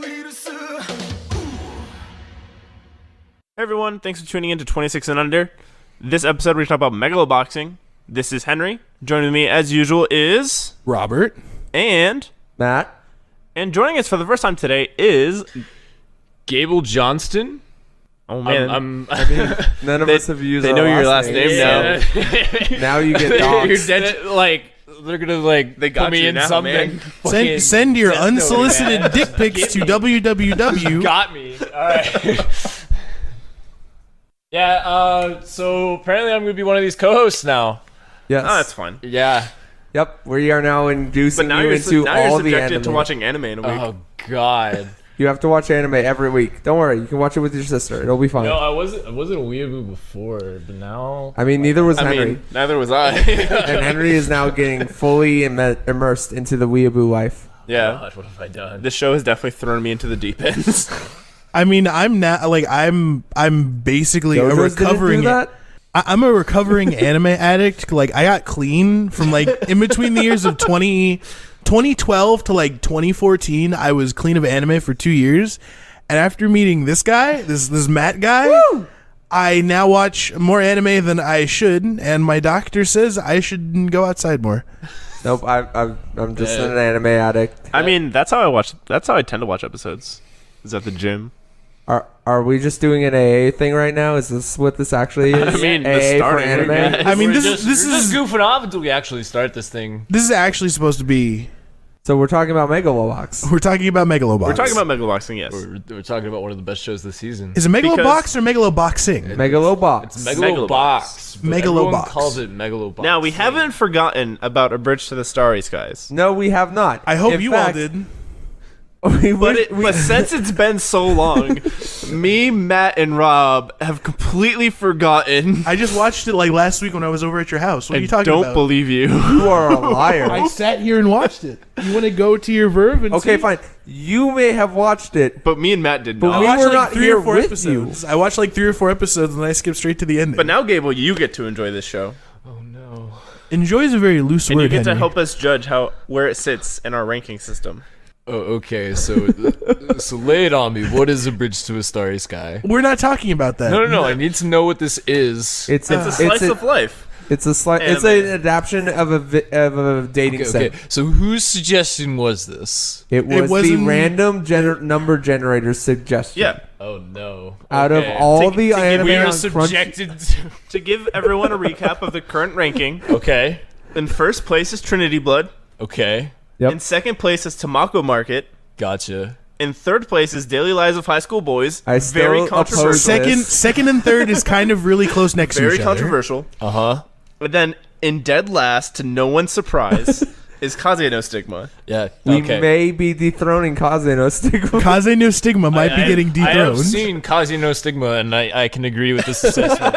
Hey everyone, thanks for tuning in to 26 and Under. This episode we're going to talk about Megaloboxing. This is Henry. Joining me as usual is... Robert. And... Matt. And joining us for the first time today is... Gable Johnston. Oh man. None of us have used They our know your last last name now. Now you get dogs. You're dead. Like, they're gonna They got put me you in now, something. man. Send your unsolicited dick pics to www. Got me. All right. Yeah. So apparently I'm gonna be one of these co-hosts now. Yes. Oh, that's fine. Yeah. Yep. We are now But inducing now you you're, into now you're all the subjected anime. to watching anime in a week. Oh God. You have to watch anime every week. Don't worry. You can watch it with your sister. It'll be fine. No, I wasn't a weeaboo before, but now. I mean, neither was I Henry. mean, neither was I. And Henry is now getting fully immersed into the weeaboo life. Yeah. God, what have I done? This show has definitely thrown me into the deep end. I mean, I'm not like I'm basically a JoJo's didn't recovering. do that? I'm a recovering anime addict. Like I got clean from like in between the years of 2012 to like 2014. I was clean of anime for 2 years, and after meeting this guy, this Matt guy, I now watch more anime than I should, and my doctor says I should go outside more. Nope. I'm just an anime addict. I mean, that's how I tend to watch episodes. Is at the gym. Are we just doing an AA thing right now? Is this what this actually is? I mean, the AA for starting, I anime? guess. I mean, We're this just is goofing off until we actually start this thing. this is actually supposed to be. So we're talking about Megalobox. We're talking about Megalobox. We're talking about Megaloboxing, yes. We're talking about one of the best shows this season. Is it Megalobox Because- or Megaloboxing? Megalobox. It's Megalobox. but Megalobox. Everyone calls it Megalobox. Now, we haven't forgotten about A Bridge to the Starry Skies. No, we have not. I hope In you fact, all did. But since it's been so long, me, Matt, and Rob have completely forgotten. I just watched it like last week when I was over at your house. What are you and talking don't about? believe you. You are a liar. I sat here and watched it. You want to go to your Verve and Okay, see? fine. You may have watched it. But me and Matt did But not. we I watched were like not 3 here or 4 with episodes. I watched like 3 or 4 episodes and then I skipped straight to the ending. But now, Gable, you get to enjoy this show. Oh no. enjoy is a very loose And word. you get to Henry. help us judge where it sits in our ranking system. Oh, okay. So lay it on me. What is A Bridge to a Starry Sky? We're not talking about that. No. I need to know what this is. It's a slice of life. It's a slight. It's Anime. an adaptation of a dating sim. Okay. So whose suggestion was this? It was the wasn't- random number generator suggestion. Yeah. Oh no. Out Okay. of all To- the to give anime we on are Crunchy, subjected to... To give everyone a recap of the current ranking, Okay. in first place is Trinity Blood. Okay. Yep. In second place is Tamako Market. Gotcha. In third place is Daily Lives of High School Boys. I still Very oppose controversial. Second and third is kind of really close next to Very each other. controversial. Uh-huh. But then, in dead last, to no one's surprise, is Kaze no Stigma. Yeah. we Okay. may be dethroning Kaze no Stigma. Kaze no Stigma might be getting I have dethroned. seen Kaze no Stigma, and I can agree with this assessment.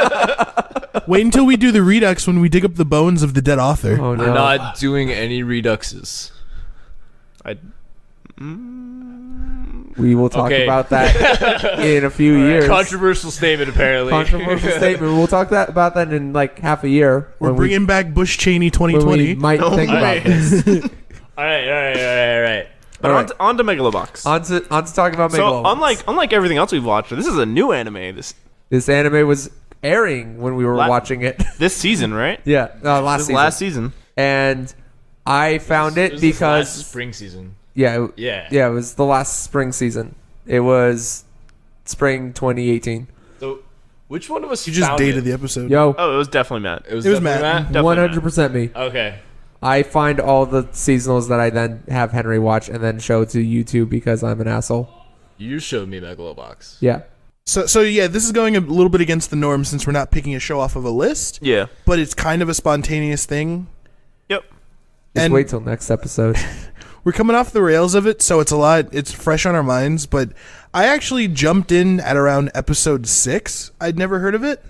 Wait until we do the redux when we dig up the bones of the dead author. Oh no! We're not doing any reduxes. We will talk Okay. about that in a few years. Controversial statement, apparently. Controversial statement. We'll talk about that in like half a year. We're when bringing back Bush Cheney when we 2020. might think my. about this. All right. But All right. on to Megalobox. On to talking about So, Megalobox. unlike everything else we've watched, this is a new anime This anime was airing when we were La- watching it. this season, right? Yeah, This last season. And I found it This is because last spring season. yeah, Yeah. it was the last spring season. It was spring 2018. So, which one of us You just found dated it? the episode. Yo, Oh, it was definitely Matt. It was, It was definitely Matt. Definitely 100% me. Okay. I find all the seasonals that I then have Henry watch and then show to YouTube because I'm an asshole. You showed me Megalobox. Yeah. So yeah, this is going a little bit against the norm since we're not picking a show off of a list, Yeah. but it's kind of a spontaneous thing. Yep. Just And- wait till next episode. We're coming off the rails of it, so it's fresh on our minds, but I actually jumped in at around episode 6. I'd never heard of it,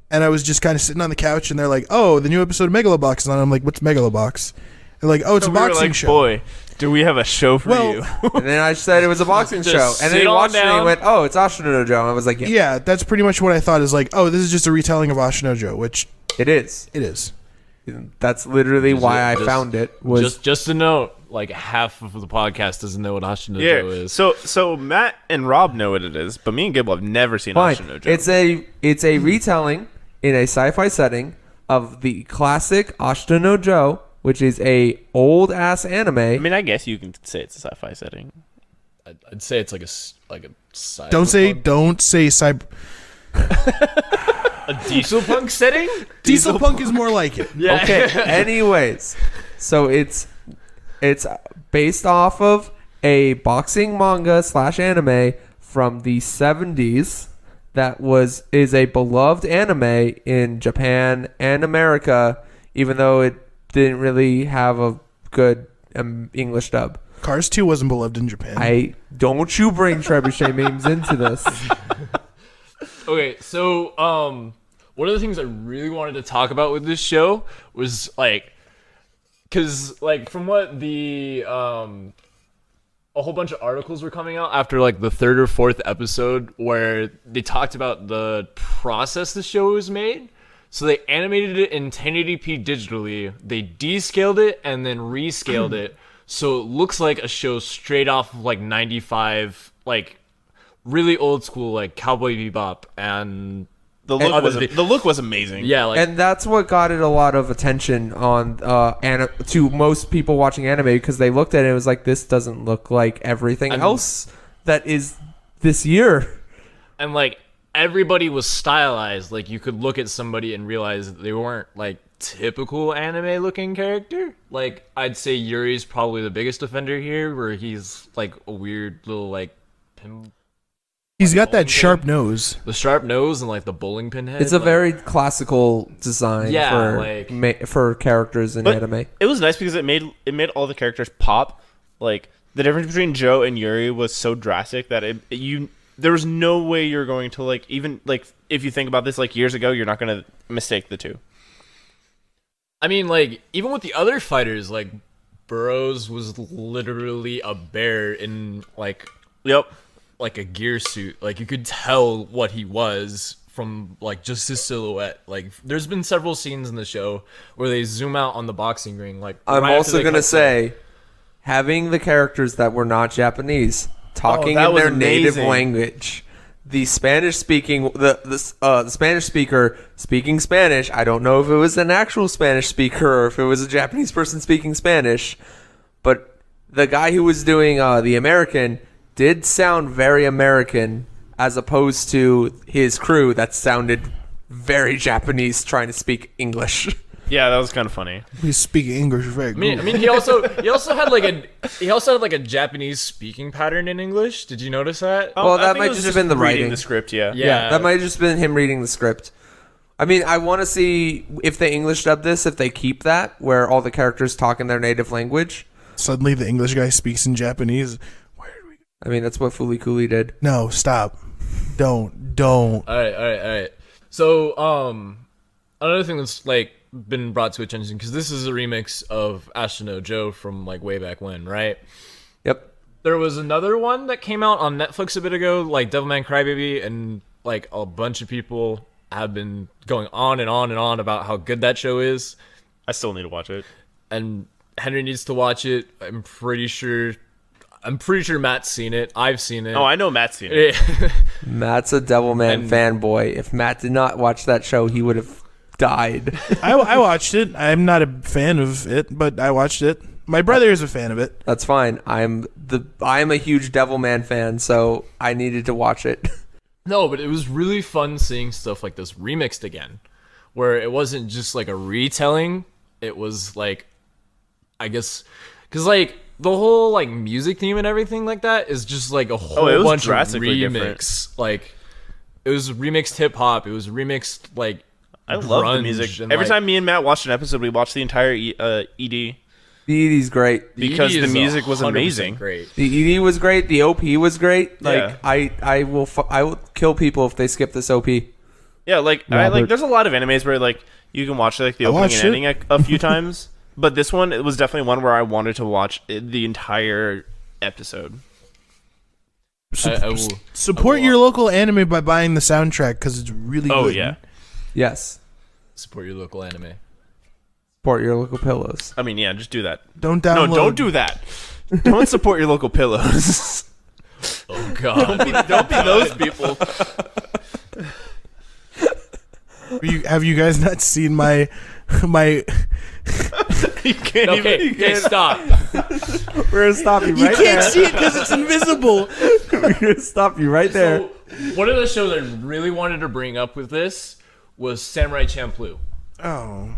and I was just kind of sitting on the couch, and they're like, oh, the new episode of Megalobox is on. I'm like, what's Megalobox? They're like, oh, it's So a we were boxing like, show. boy, do we have a show for Well- you? And then I said it was a boxing Just show. And then sit he on watched it and he down. went, oh, it's Ashinojo. And I was like, yeah, Yeah, that's pretty much what I thought is like, oh, this is just a retelling of Ashinojo, which it is. it is. That's literally why I just- found it. Was Just a note. like half of the podcast doesn't know what Ashino Yeah. Joe is. So Matt and Rob know what it is, but me and Gibble have never seen Fine. Ashino Joe. It's a retelling in a sci-fi setting of the classic Ashita no Joe, which is a old ass anime. I mean, I guess you can say it's a sci-fi setting. I'd say it's like a cyberpunk. Don't say cyber. A diesel punk setting? Diesel punk is more like it. Yeah. Okay. Anyways, so it's based off of a boxing manga / anime from the 70s that is a beloved anime in Japan and America, even though it didn't really have a good English dub. Cars 2 wasn't beloved in Japan. Don't you bring trebuchet memes into this. Okay, so one of the things I really wanted to talk about with this show was like, because like from what the a whole bunch of articles were coming out after like the 3rd or 4th episode where they talked about the process the show was made. So they animated it in 1080p digitally, they descaled it and then rescaled it, so it looks like a show straight off of like 95, like really old school, like Cowboy Bebop, and The look was amazing. yeah, like And that's what got it a lot of attention on to most people watching anime, because they looked at it and it was like, this doesn't look like everything else that is this year. and like everybody was stylized. Like you could look at somebody and realize that they weren't like typical anime looking character. Like I'd say Yuri's probably the biggest offender here, where he's like a weird little like pin. He's got that sharp nose. The sharp nose and like the bowling pin head. It's a like, very classical design Yeah, for characters in But anime. it was nice because it made all the characters pop. Like the difference between Joe and Yuri was so drastic that there was no way you're going to like, even like if you think about this like years ago, you're not going to mistake the two. I mean, like even with the other fighters, like Burroughs was literally a bear in like a gear suit. Like you could tell what he was from like just his silhouette. Like there's been several scenes in the show where they zoom out on the boxing ring. Like I'm right after also they going to cut say, having the characters that were not Japanese talking that in was their native amazing. language. The Spanish speaking, the Spanish speaker speaking Spanish. I don't know if it was an actual Spanish speaker or if it was a Japanese person speaking Spanish, but the guy who was doing the American did sound very American, as opposed to his crew that sounded very Japanese trying to speak English. Yeah, that was kind of funny. We speak English very good. I mean, he also had like a Japanese speaking pattern in English. Did you notice that? Well, I that think might it was just have been the reading writing. the script. Yeah. Yeah. That might have just been him reading the script. I mean, I want to see if they English dub this, if they keep that, where all the characters talk in their native language. Suddenly the English guy speaks in Japanese. I mean, that's what Fooly Cooley did. No, stop. Don't. All right. So, another thing that's like been brought to attention, because this is a remix of Ashino Joe from like way back when, right? Yep. There was another one that came out on Netflix a bit ago, like Devilman Crybaby, and like a bunch of people have been going on and on and on about how good that show is, I still need to watch it. and Henry needs to watch it. I'm pretty sure Matt's seen it. I've seen it. Oh, I know Matt's seen it. Matt's a Devilman fanboy. If Matt did not watch that show, he would have died. I watched it. I'm not a fan of it, but I watched it. My brother is a fan of it. That's fine. I'm a huge Devilman fan, so I needed to watch it. No, but it was really fun seeing stuff like this remixed again, where it wasn't just like a retelling. It was like, I guess, because like the whole like music theme and everything like that is just like a whole it was bunch of drastically remix. Like it was remixed hip hop. It was remixed like I love the grunge music. and, Every like, time me and Matt watched an episode, we watched the entire ED The ED's great. because ED the is music was 100% amazing. Great. The ED was great. The OP was great. Like Yeah. I will kill people if they skip this OP. Yeah, like there's a lot of animes where like you can watch like the opening watched and ending a few times, but this one, it was definitely one where I wanted to watch the entire episode. I will Support your local anime by buying the soundtrack because it's really Oh good. yeah, Yes. support your local anime. Support your local pillows. I mean, yeah, just do that. Don't download. No, don't do that. Don't support your local pillows. Oh God. Don't be those people. Have you guys not seen my You can't Okay, stop. We're gonna stop you You right can't there. see it because it's invisible. We're gonna stop you right there. So, one of the shows I really wanted to bring up with this was Samurai Champloo. Oh.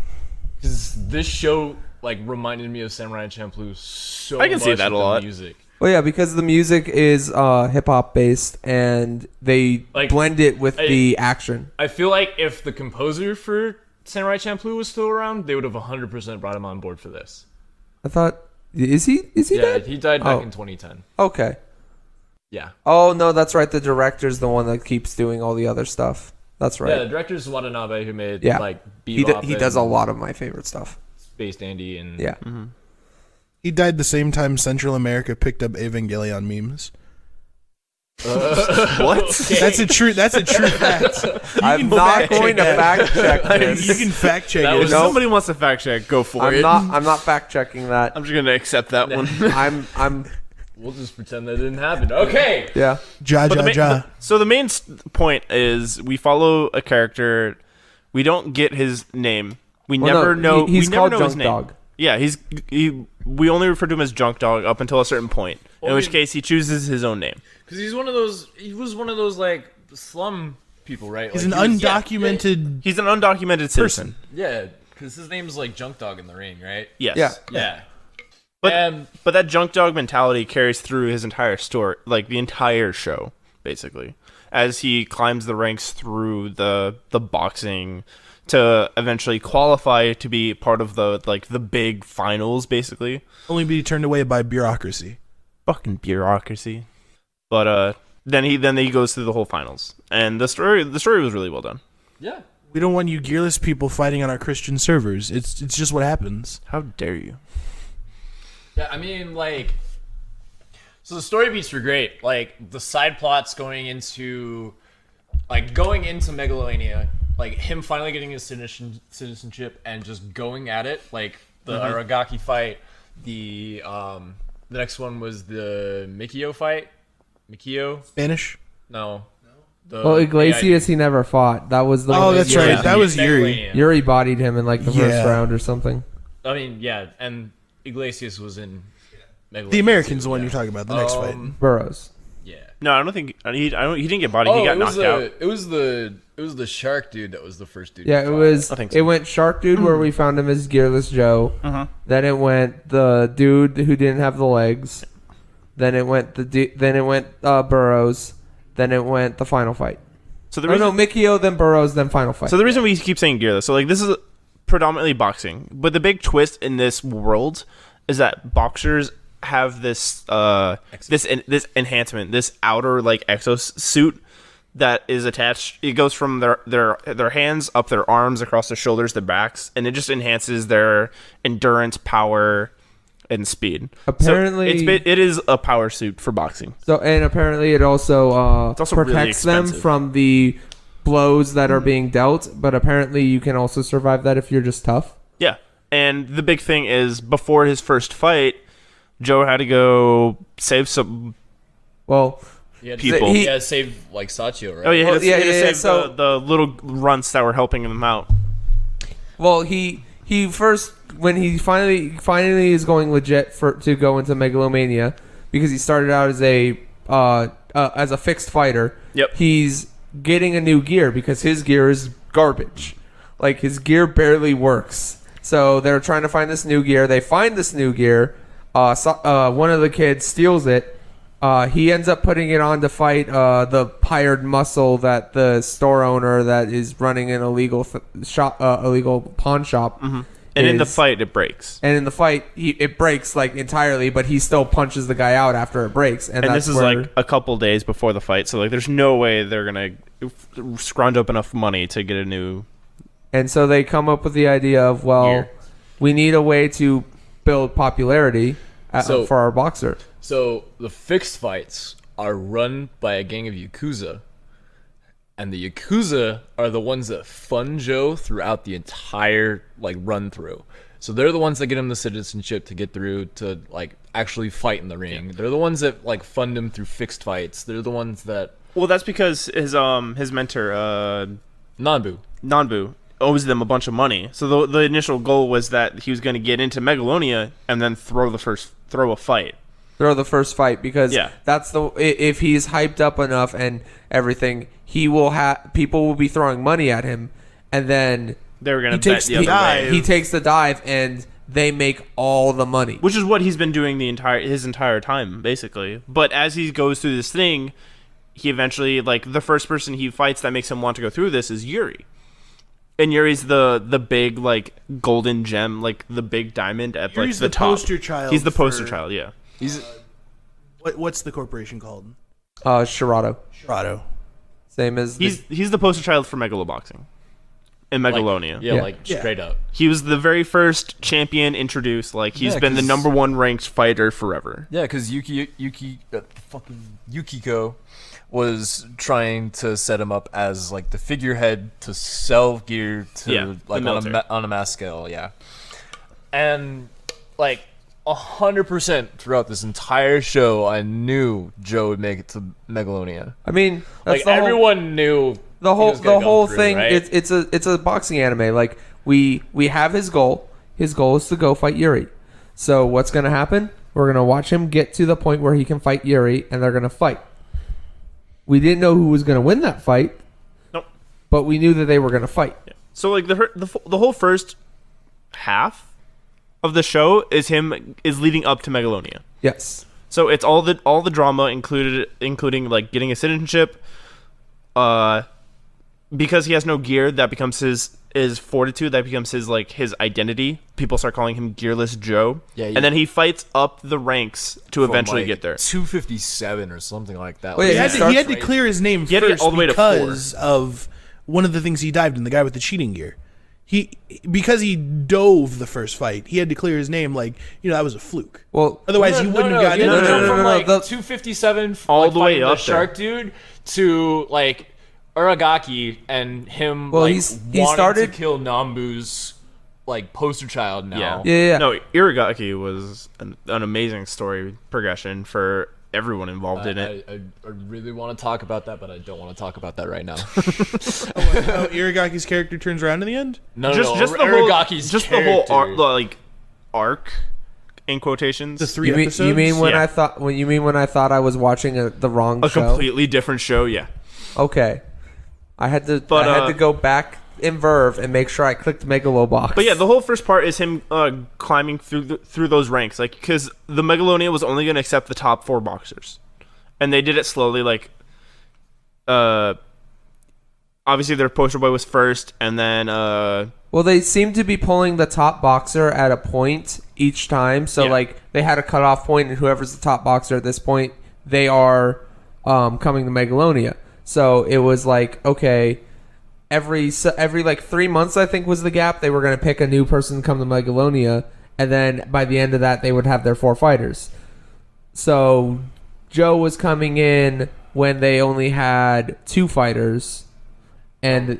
Because this show like reminded me of Samurai Champloo so much. I can see that with a lot. The music. Well, yeah, because the music is hip hop based, and they Like, blend it with the action. I feel like if the composer for Samurai Champloo was still around, they would have 100% brought him on board for this. I thought, is he Yeah, dead? he died back Oh. in 2010. Okay. Yeah. Oh no, that's right. The director's the one that keeps doing all the other stuff. That's Yeah, right. the director's Watanabe, who made Yeah. like He Bebop he does a and lot of my favorite stuff. Space Dandy and Yeah. He died the same time Central America picked up Evangelion memes. What? That's a true fact. I'm not going to fact check You this. can fact check That it. If was- somebody wants to fact check, go for it. I'm not fact checking that. I'm just gonna accept that one. I'm we'll just pretend that didn't happen. Okay. yeah. Ja But ja ja. so the main point is we follow a character. We don't get his name. We Well, never no, know. he's we never called know his Junk name. Dog. Yeah, we only refer to him as Junk Dog up until a certain point. In Well, which I mean- case he chooses his own name. Because he was one of those like slum people, right? He's Like, an he was- undocumented. He's an undocumented citizen. Yeah, because his name's like Junk Dog in the Ring, right? Yes. Yeah. Yeah. But And but that Junk Dog mentality carries through his entire story, like the entire show, basically, as he climbs the ranks through the boxing to eventually qualify to be part of the big finals, basically. Only be turned away by bureaucracy. Fucking bureaucracy. But then he goes through the whole finals, and the story was really well done. yeah. We don't want you gearless people fighting on our Christian servers. It's just what happens. How dare you? Yeah, I mean, like, so the story beats were great. Like, the side plots going into Megalomania, like, him finally getting his citizenship and just going at it. Like, the Aragaki fight, the next one was the Mikio fight. Mikio? Spanish? No. Well, Iglesias he never fought. That was the Oh, one that's Yuri- right. That was Yuri. Megalomania. Yuri bodied him in like the first Yeah. round or something. I mean, yeah, and Iglesias was in Megalomania. The American's the one yeah. you're talking about. The next fight. Burrows. Yeah. No, I don't think he didn't get bodied. He got knocked out. It was the shark dude that was the first dude. Yeah, to it fight. was. I think so. It went Shark Dude where we found him as Gearless Joe. Then it went the dude who didn't have the legs. Then it went Burrows. Then it went the final fight. So the Oh reason, no, Mikio, then Burrows, then final fight. So the reason we keep saying gearless, so like this is predominantly boxing, but the big twist in this world is that boxers have this this enhancement, this outer like exosuit that is attached. It goes from their hands up their arms, across their shoulders, their backs, and it just enhances their endurance, power, and speed. Apparently- so it is a power suit for boxing. So and apparently it also, also really protects them expensive. from the blows that are being dealt. But apparently you can also survive that if you're just tough. Yeah. And the big thing is, before his first fight, Joe had to go save some Well, He had people. He had to save like Sachio, right? Oh, yeah, Well, he had to save so- the little runts that were helping him out. well, he first when he finally is going legit to go into Megalomania because he started out as a fixed fighter. Yep. He's getting a new gear because his gear is garbage. Like his gear barely works. So they're trying to find this new gear. They find this new gear. One of the kids steals it. He ends up putting it on to fight the hired muscle that the store owner that is running an illegal illegal pawn shop. And in the is- fight, it breaks. And in the fight, it breaks like entirely, but he still punches the guy out after it breaks. And And that's this is where, like a couple days before the fight, so like there's no way they're gonna scrounge up enough money to get a new. and so they come up with the idea of, well, Gear. we need a way to build popularity So- for our boxer. So the fixed fights are run by a gang of Yakuza. And the Yakuza are the ones that fund Joe throughout the entire like run through. So they're the ones that get him the citizenship to get through to like actually fight in the ring. They're the ones that like fund him through fixed fights. They're the ones that Well, that's because his mentor Nanbu. owes them a bunch of money. So the initial goal was that he was going to get into Megalonia and then throw a fight. Throw the first fight because Yeah. that's if he's hyped up enough and everything, he will have people will be throwing money at him, and then They were going to He bet takes the the other dive. way. he takes the dive and they make all the money. Which is what he's been doing his entire time, basically. But as he goes through this thing, he eventually, like, the first person he fights that makes him want to go through this is Yuri. And Yuri's the big, like, golden gem, like, the big diamond at, Yuri's like, the top. poster child. He's the poster for- child, yeah. He's What's the corporation called? Shirado. Shirado. Same as He's the poster child for Megaloboxing. In Megalonia. yeah, Yeah. like Yeah. straight up. He was the very first champion introduced. Like, he's Yeah, been the 'cause- number one ranked fighter forever. Yeah, because Yukiko was trying to set him up as like the figurehead to sell gear to Yeah, the like military. on a mass scale, yeah. And like 100% throughout this entire show, I knew Joe would make it to Megalonia. I mean, that's Like the everyone knew the he whole was gonna the go whole through, thing. right? It's a boxing anime. Like we have his goal. His goal is to go fight Yuri. So what's gonna happen? We're gonna watch him get to the point where he can fight Yuri, and they're gonna fight. We didn't know who was gonna win that fight, Nope. but we knew that they were gonna fight. So, like, the whole first half of the show is leading up to Megalonia. Yes. So it's all the drama including like getting a citizenship. Because he has no gear, that becomes his fortitude. That becomes his identity. People start calling him Gearless Joe. Yeah, and then he fights up the ranks to From, eventually like, get there. 257 or something like that. Well, Like, yeah, He had to clear his name He had to get first all the way to because of one of the things he dived in, the guy with the cheating gear. Because he dove the first fight, he had to clear his name. Like, that was a fluke. Well, Otherwise, he wouldn't have gotten you in had to there. go from no, like the- 257 All like, the way fighting up the shark dude to like Aragaki and him Well, like he wanting started- to kill Nambu's like poster child now. Yeah. No, Irigaki was an amazing story progression for everyone involved in it. I really want to talk about that, but I don't want to talk about that right now. Oh, Irigaki's character turns around in the end? No, just no, just the whole Aragaki's just the character. whole arc in quotations. The three You mean, episodes? you mean when Yeah. I thought I was watching the wrong a show? completely different show, yeah. Okay. I had to But, I had to go back in Verve and make sure I clicked Megalobox. But yeah, the whole first part is him climbing through those ranks, like, because the Megalonia was only going to accept the top 4 boxers, and they did it slowly. Like, obviously their poster boy was first, and then Well, they seem to be pulling the top boxer at a point each time. So, Yeah. like, they had a cutoff point, and whoever's the top boxer at this point, they are coming to Megalonia. So it was like, okay, every like 3 months, I think was the gap. They were going to pick a new person to come to Megalonia, and then by the end of that, they would have their 4 fighters. So Joe was coming in when they only had 2 fighters, and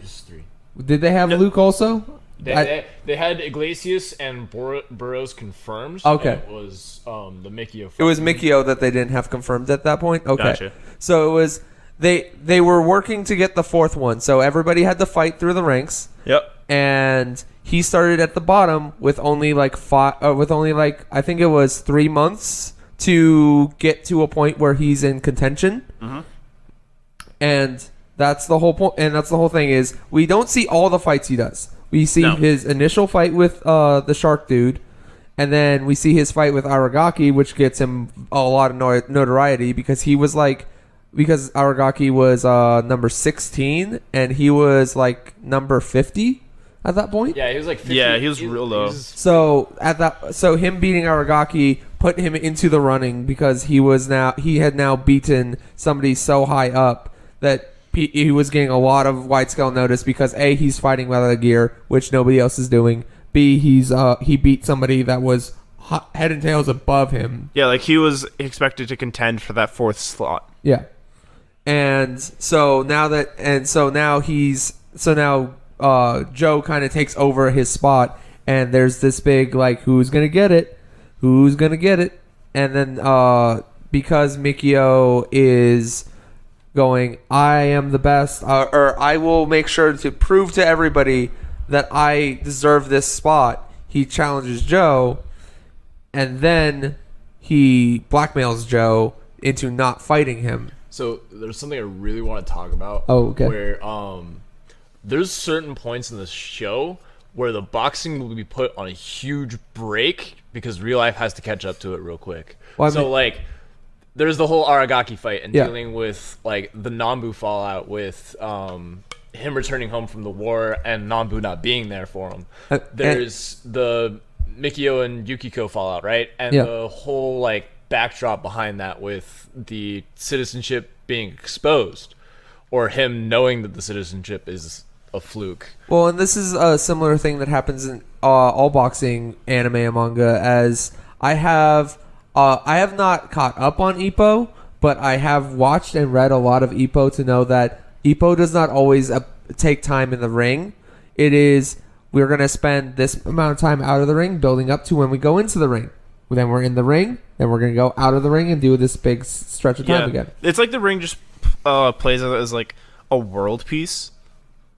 did they have Luke also? They had Iglesias and Burrows confirmed. Okay. And it was the Mikio. It was Mikio that they didn't have confirmed at that point. Okay, Gotcha. so it was they were working to get the 4th one. So everybody had to fight through the ranks, yep. and he started at the bottom with only like I think it was 3 months to get to a point where he's in contention. Mm-hmm. And that's the whole point. And that's the whole thing is we don't see all the fights he does. We see No. his initial fight with the shark dude. And then we see his fight with Aragaki, which gets him a lot of notoriety because Aragaki was number 16 and he was like number 50 at that point. Yeah, he was like 50, Yeah, he was real low. So him beating Aragaki put him into the running because he had now beaten somebody so high up that he was getting a lot of wide scale notice because A, he's fighting without a gear, which nobody else is doing. B, he beat somebody that was head and tails above him. Yeah, like, he was expected to contend for that 4th slot. Yeah. And so now Joe kind of takes over his spot, and there's this big like, who's gonna get it? Who's gonna get it? And then because Mikio is going, I am the best, or I will make sure to prove to everybody that I deserve this spot. He challenges Joe, and then he blackmails Joe into not fighting him. So there's something I really want to talk about. Oh, okay. Where there's certain points in this show where the boxing will be put on a huge break because real life has to catch up to it real quick. Well, like, there's the whole Aragaki fight and Yeah. dealing with like the Nambu fallout with him returning home from the war and Nambu not being there for him. There's the Mikio and Yukiko fallout, right? And Yeah. the whole like backdrop behind that with the citizenship being exposed, or him knowing that the citizenship is a fluke. Well, and this is a similar thing that happens in all boxing anime and manga. As I have not caught up on Ippo, but I have watched and read a lot of Ippo to know that Ippo does not always take time in the ring. It is, we're going to spend this amount of time out of the ring building up to when we go into the ring. Then we're in the ring, then we're going to go out of the ring and do this big stretch of time again. It's like the ring just plays as like a world piece.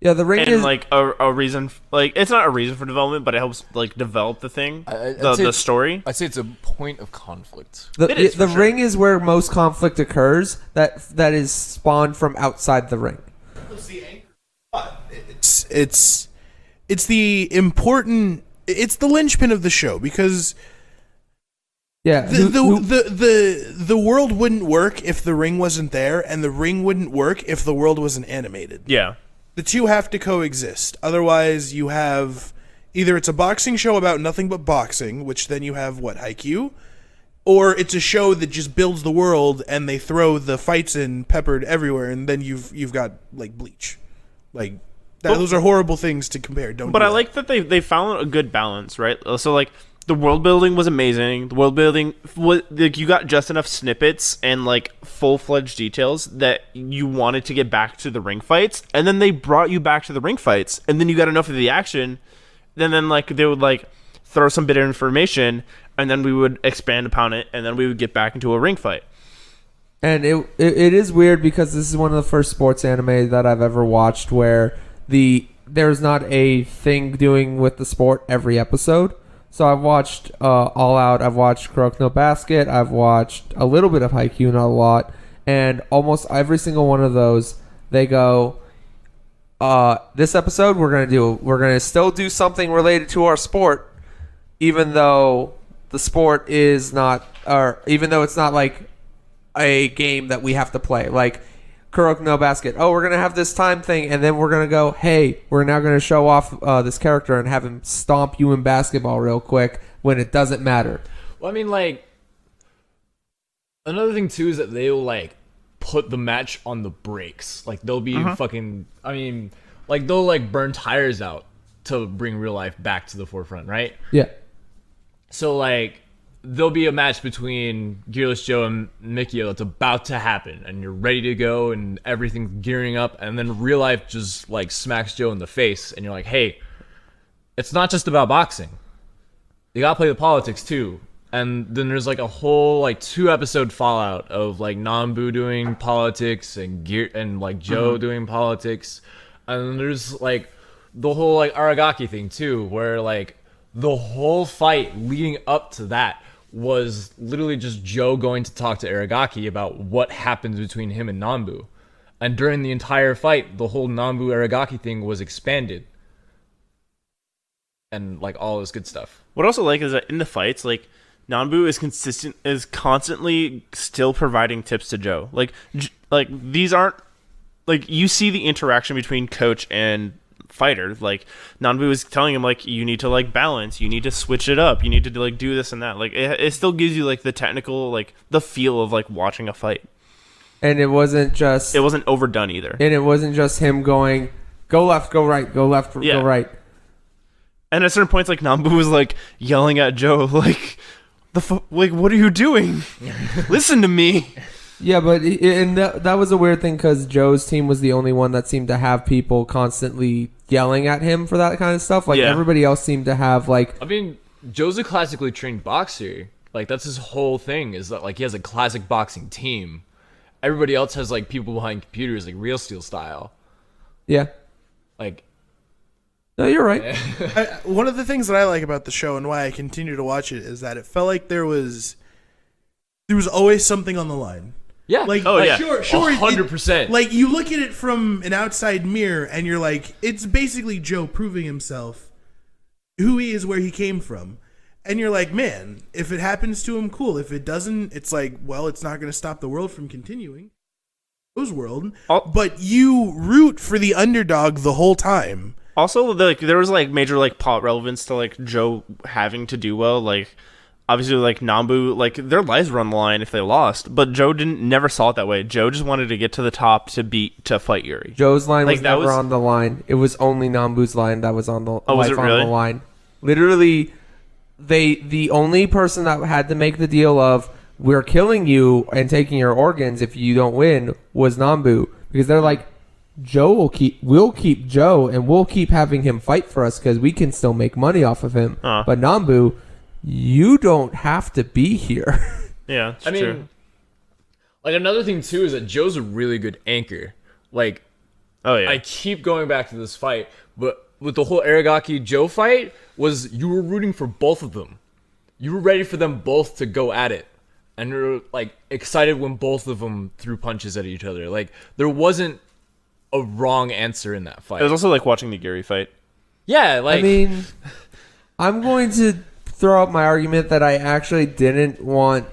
Yeah, the ring And is like a reason, like it's not a reason for development, but it helps like develop the thing, the story. I'd say it's a point of conflict. It is, the for sure. ring is where most conflict occurs. That is spawned from outside the ring. It's the important. It's the linchpin of the show because Yeah, the world wouldn't work if the ring wasn't there, and the ring wouldn't work if the world wasn't animated. Yeah. The two have to coexist. Otherwise, you have either it's a boxing show about nothing but boxing, which then you have Haikyuu, or it's a show that just builds the world and they throw the fights in peppered everywhere, and then you've got like Bleach, like that. Those are horrible things to compare. Don't. But do I that. like that they found a good balance, right? So like the world building was amazing. The world building was like you got just enough snippets and like full-fledged details that you wanted to get back to the ring fights, and then they brought you back to the ring fights, and then you got enough of the action, then like they would like throw some bit of information, and then we would expand upon it, and then we would get back into a ring fight. And it is weird because this is one of the first sports anime that I've ever watched where there's not a thing doing with the sport every episode. So I've watched All Out, I've watched Kuroko no Basket, I've watched a little bit of Haikyuu, not a lot, and almost every single one of those, they go, this episode we're gonna still do something related to our sport, even though the sport is not, or even though it's not like a game that we have to play, like Kuroko no Basket. Oh, we're gonna have this time thing, and then we're gonna go, hey, we're now gonna show off this character and have him stomp you in basketball real quick when it doesn't matter. Well, I mean, like, another thing too is that they'll like put the match on the brakes. Like they'll be fucking. I mean, like they'll like burn tires out to bring real life back to the forefront, right? Yeah. So like there'll be a match between Gearless Joe and Mikio that's about to happen, and you're ready to go, and everything's gearing up, and then real life just like smacks Joe in the face, and you're like, hey, it's not just about boxing. You gotta play the politics too. And then there's like a whole like 2-episode fallout of like Nambu doing politics and like Joe doing politics, and then there's like the whole like Aragaki thing too, where like the whole fight leading up to that was literally just Joe going to talk to Aragaki about what happens between him and Nambu. And during the entire fight, the whole Nambu Aragaki thing was expanded. And like all this good stuff. What I also like is that in the fights, like Nambu is constantly still providing tips to Joe. Like these aren't like you see the interaction between coach and fighter. Like Nambu is telling him like you need to like balance, you need to switch it up, you need to like do this and that. Like it still gives you like the technical, like the feel of like watching a fight. And it wasn't overdone either. And it wasn't just him going, go left, go right, go left, go right. And at certain points, like Nambu was like yelling at Joe, like like what are you doing? Listen to me. Yeah, but that was a weird thing because Joe's team was the only one that seemed to have people constantly yelling at him for that kind of stuff. Like everybody else seemed to have like. I mean, Joe's a classically trained boxer. Like that's his whole thing is that like he has a classic boxing team. Everybody else has like people behind computers, like Real Steel style. Yeah. Like. No, you're right. One of the things that I like about the show and why I continue to watch it is that it felt like there was always something on the line. Yeah. Like, sure, 100%. Like you look at it from an outside mirror, and you're like, it's basically Joe proving himself, who he is, where he came from, and you're like, man, if it happens to him, cool. If it doesn't, it's like, well, it's not going to stop the world from continuing. Joe's world, but you root for the underdog the whole time. Also, like there was like major like plot relevance to like Joe having to do well. Like obviously, like Nambu, like their lives were on the line if they lost. But Joe never saw it that way. Joe just wanted to get to the top to fight Yuri. Joe's line was never on the line. It was only Nambu's line that was on the was it really? on the line. Literally, the only person that had to make the deal of we're killing you and taking your organs if you don't win was Nambu, because they're like, we'll keep Joe and we'll keep having him fight for us because we can still make money off of him. But Nambu, you don't have to be here. Yeah, I mean, true. Like another thing too is that Joe's a really good anchor. Like, I keep going back to this fight, but with the whole Aragaki Joe fight was you were rooting for both of them. You were ready for them both to go at it. And you're like excited when both of them threw punches at each other. Like there wasn't a wrong answer in that fight. It was also like watching the Yuri fight. Yeah, like I mean, I'm going to throw out my argument that I actually didn't like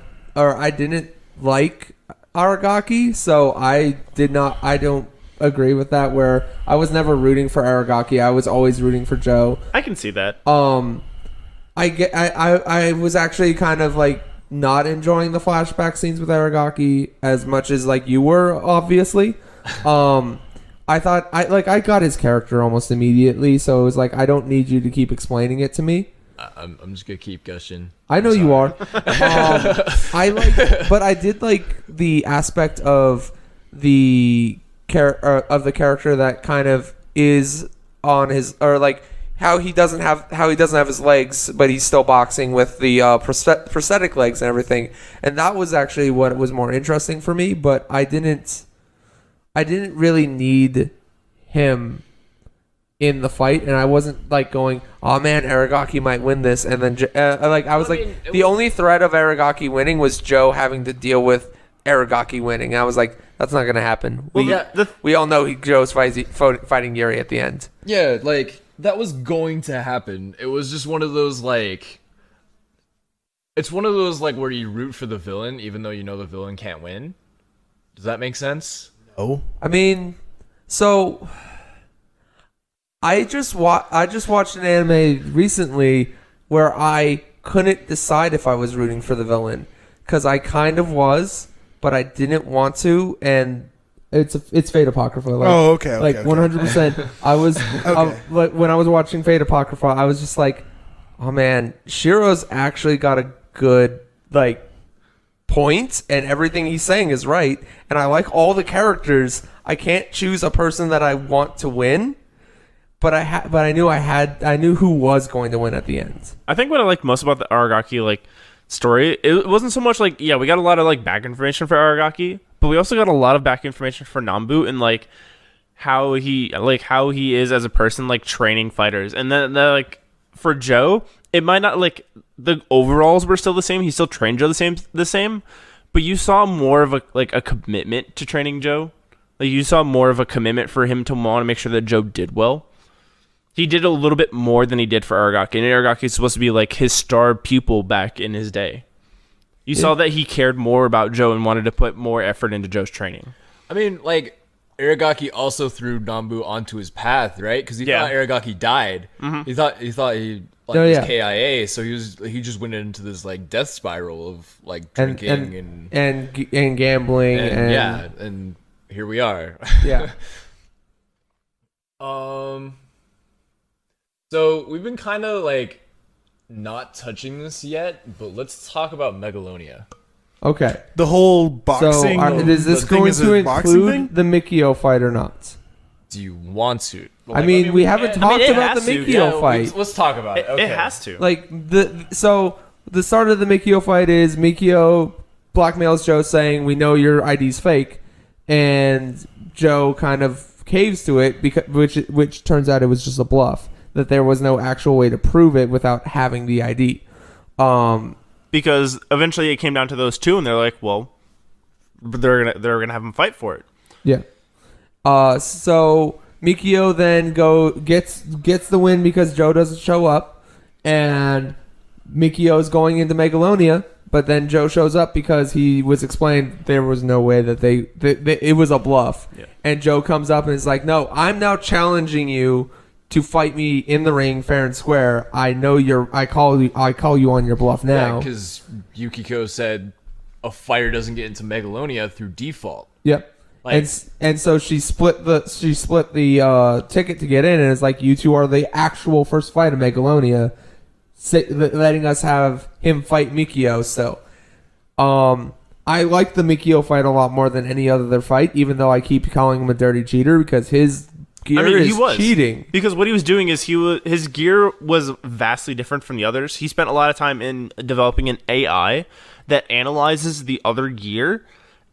Aragaki, so I don't agree with that, where I was never rooting for Aragaki. I was always rooting for Joe. I can see that. I was actually kind of like not enjoying the flashback scenes with Aragaki as much as like you were, obviously. I thought I got his character almost immediately, so it was like I don't need you to keep explaining it to me. I'm just gonna keep gushing. I know you are. But I did like the aspect of the character that kind of is on his, or like how he doesn't have his legs, but he's still boxing with the prosthetic legs and everything. And that was actually what was more interesting for me. But I didn't really need him in the fight, and I wasn't like going, oh man, Aragaki might win this, and then the only threat of Aragaki winning was Joe having to deal with Aragaki winning. And I was like, that's not gonna happen. We all know Joe's fighting Yuri at the end. Yeah, like that was going to happen. It was just one of those like, it's one of those like where you root for the villain even though you know the villain can't win. Does that make sense? No. I mean, so I just watched an anime recently where I couldn't decide if I was rooting for the villain, because I kind of was, but I didn't want to, and it's Fate Apocrypha. Like, okay. Like 100%. I was like when I was watching Fate Apocrypha, I was just like, oh man, Shiro's actually got a good like point, and everything he's saying is right, and I like all the characters. I can't choose a person that I want to win, but I knew who was going to win at the end. I think what I liked most about the Aragaki like story, it wasn't so much like, yeah, we got a lot of like back information for Aragaki, but we also got a lot of back information for Nambu, and like how he is as a person, like training fighters. And then like for Joe, it might not, like the overalls were still the same, he still trained Joe the same, but you saw more of a commitment to training Joe. Like you saw more of a commitment for him to want to make sure that Joe did well. He did a little bit more than he did for Aragaki, and Aragaki is supposed to be like his star pupil back in his day. You saw that he cared more about Joe and wanted to put more effort into Joe's training. I mean, like Aragaki also threw Nambu onto his path, right? Because he thought Aragaki died. Mm-hmm. He thought he was KIA, so he just went into this like death spiral of like drinking and gambling and here we are. Yeah. So we've been kind of like not touching this yet, but let's talk about Megalonia. Okay. The whole boxing. So is this going to include the Mikio fight or not? do you want to? I mean, we haven't talked it about the has to. Mikio fight. Let's talk about it. Okay. It has to. Like so the start of the Mikio fight is Mikio blackmails Joe saying, "We know your ID's fake," and Joe kind of caves to it because which turns out it was just a bluff. That there was no actual way to prove it without having the ID. Because eventually it came down to those two, and they're like, well, they're gonna have him fight for it. Yeah. So Mikio then gets the win because Joe doesn't show up, and Mikio is going into Megalonia, but then Joe shows up because he was explained there was no way that they it was a bluff. Yeah. And Joe comes up and is like, "No, I'm now challenging you to fight me in the ring, fair and square. I know I call you on your bluff now." Because Yukiko said a fighter doesn't get into Megalonia through default. Yep. Like, and so she split the ticket to get in, and it's like, you two are the actual first fight of Megalonia, letting us have him fight Mikio. So, I like the Mikio fight a lot more than any other fight, even though I keep calling him a dirty cheater because his gear is cheating. Because what he was doing is his gear was vastly different from the others. He spent a lot of time in developing an AI that analyzes the other gear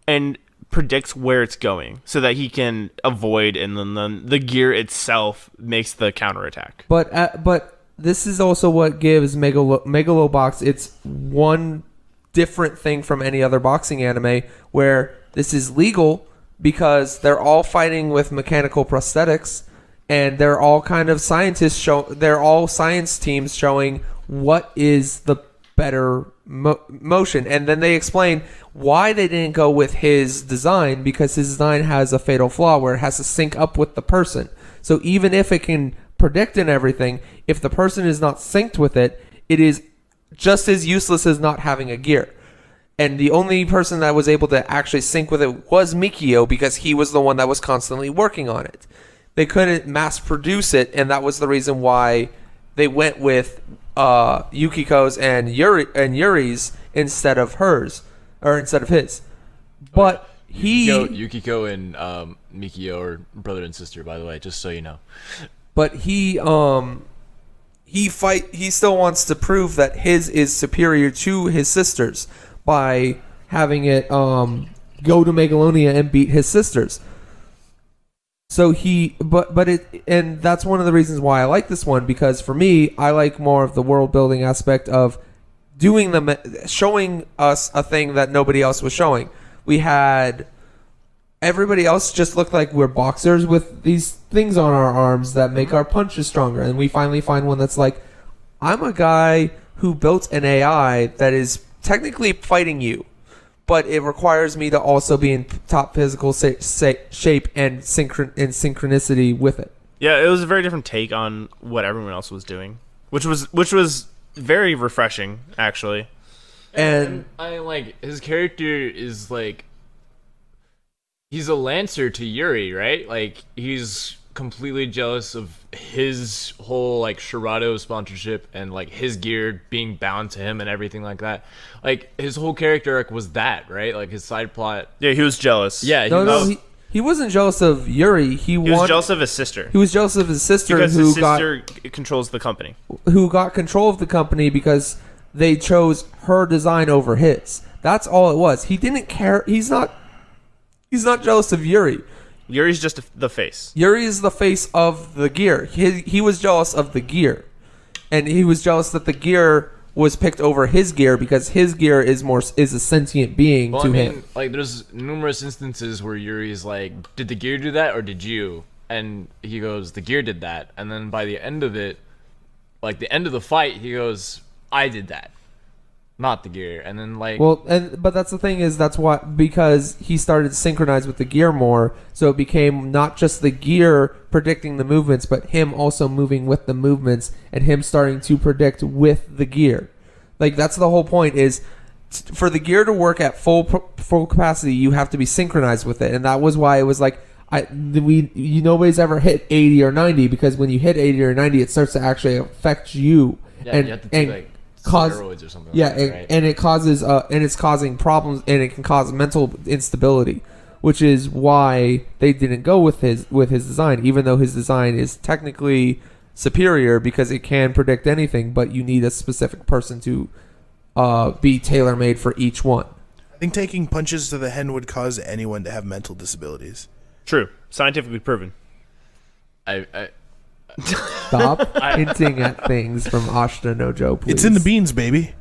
and predicts where it's going so that he can avoid, and then the gear itself makes the counterattack. But this is also what gives Megalobox its one different thing from any other boxing anime, where this is legal because they're all fighting with mechanical prosthetics, and they're all kind of scientists they're all science teams showing what is the better motion. And then they explain why they didn't go with his design, because his design has a fatal flaw where it has to sync up with the person. So even if it can predict and everything, if the person is not synced with it, it is just as useless as not having a gear. And the only person that was able to actually sync with it was Mikio, because he was the one that was constantly working on it. They couldn't mass produce it, and that was the reason why they went with Yukiko's and Yuri's instead of hers, or instead of his. But Yukiko and Mikio are brother and sister, by the way, just so you know. But he still wants to prove that his is superior to his sister's by having it go to Megalonia and beat his sisters. So and that's one of the reasons why I like this one, because for me, I like more of the world building aspect of showing us a thing that nobody else was showing. We had everybody else just looked like we're boxers with these things on our arms that make our punches stronger, and we finally find one that's like, I'm a guy who built an AI that is technically fighting you, but it requires me to also be in top physical shape and synchronicity with it. Yeah, it was a very different take on what everyone else was doing, which was very refreshing, actually. And I like his character is like, he's a lancer to Yuri, right? Like, he's completely jealous of his whole like Shirado sponsorship and like his gear being bound to him and everything like that. Like, his whole character arc was that, right? Like, his side plot. Yeah, he was jealous. Yeah, he wasn't jealous of Yuri. He was jealous of his sister. He was jealous of his sister, because his sister controls the company. Who got control of the company because they chose her design over his. That's all it was. He didn't care. He's not jealous of Yuri. Yuri's just the face. Yuri is the face of the gear. He was jealous of the gear, and he was jealous that the gear was picked over his gear because his gear is a sentient being him. Like, there's numerous instances where Yuri's like, "Did the gear do that, or did you?" And he goes, "The gear did that." And then by the end of it, like the end of the fight, he goes, "I did that, not the gear." And then like, but that's the thing is that's why, because he started to synchronize with the gear more, so it became not just the gear predicting the movements, but him also moving with the movements and him starting to predict with the gear. Like, that's the whole point, is for the gear to work at full capacity, you have to be synchronized with it, and that was why it was like, nobody's ever hit 80 or 90, because when you hit 80 or 90, it starts to actually affect you. Yeah, and you have to take like steroids or something. Yeah, like that, right? and it causes and it's causing problems, and it can cause mental instability. which is why they didn't go with his design, even though his design is technically superior because it can predict anything, but you need a specific person to be tailor-made for each one. I think taking punches to the head would cause anyone to have mental disabilities. True. Scientifically proven. Stop hinting at things from Ashita no Joe, please. It's in the beans, baby.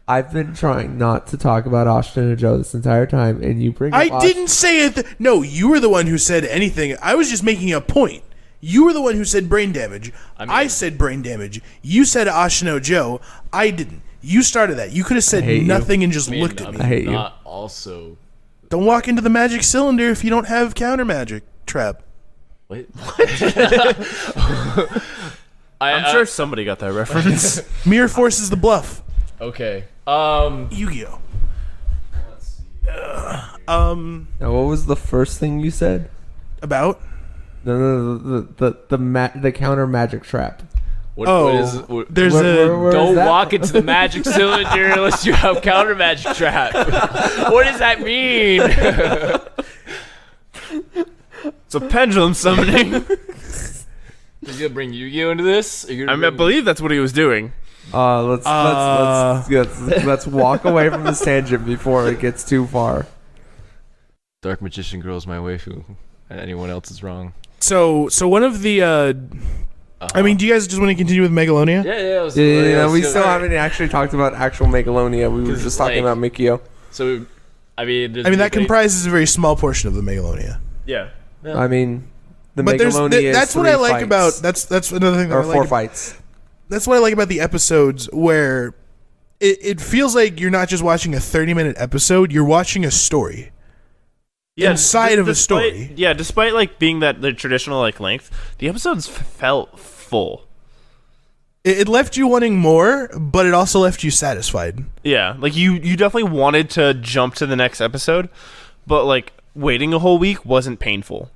I've been trying not to talk about Ashita no Joe this entire time, and you bring up I didn't say it. No, you were the one who said anything. I was just making a point. You were the one who said brain damage. I said brain damage. You said Ashino Joe. I didn't. You started that. You could have said nothing and just looked at me. I hate you. Not also. Don't walk into the magic cylinder if you don't have counter magic trap. Wait. I'm sure somebody got that reference. Mirror Force is the bluff. Okay. Yu-Gi-Oh. Now, what was the first thing you said? About? The counter magic trap. There's don't walk into the magic cylinder unless you have counter magic trap. What does that mean? It's a pendulum summoning. Are you gonna bring Yu-Gi-Oh into this? I believe that's what he was doing. Let's walk away from this tangent before it gets too far. Dark Magician Girl is my waifu, and anyone else is wrong. So one of the I mean, do you guys just want to continue with Megalonia? Yeah. We still haven't actually talked about actual Megalonia. We were just talking about Mikio. So, I mean, that comprises a very small portion of the Megalonia. Yeah. I mean, the But Megalonia is that's what I like fights. about that's another thing that or I like. 4 fights. That's what I like about the episodes where it feels like you're not just watching a 30-minute episode, you're watching a story. Inside of a story. Yeah, despite like being the traditional like length, the episodes felt full. It left you wanting more, but it also left you satisfied. Yeah, like you definitely wanted to jump to the next episode, but like waiting a whole week wasn't painful.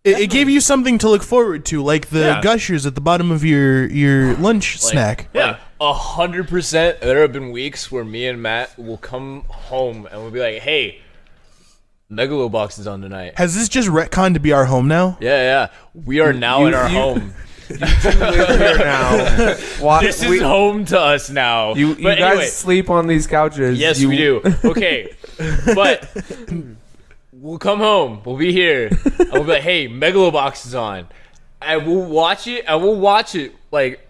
It gave you something to look forward to, like the gushers at the bottom of your lunch snack. Yeah. 100%. There have been weeks where me and Matt will come home and we'll be like, "Hey, Megalobox is on tonight." Has this just retconned to be our home now? Yeah. We are now in our home. You live here now. This is home to us now. You But guys anyway, sleep on these couches. yes, we do. Okay, but we'll come home. We'll be here. And we'll be like, "Hey, Megalobox is on," and we'll watch it. And we'll watch it like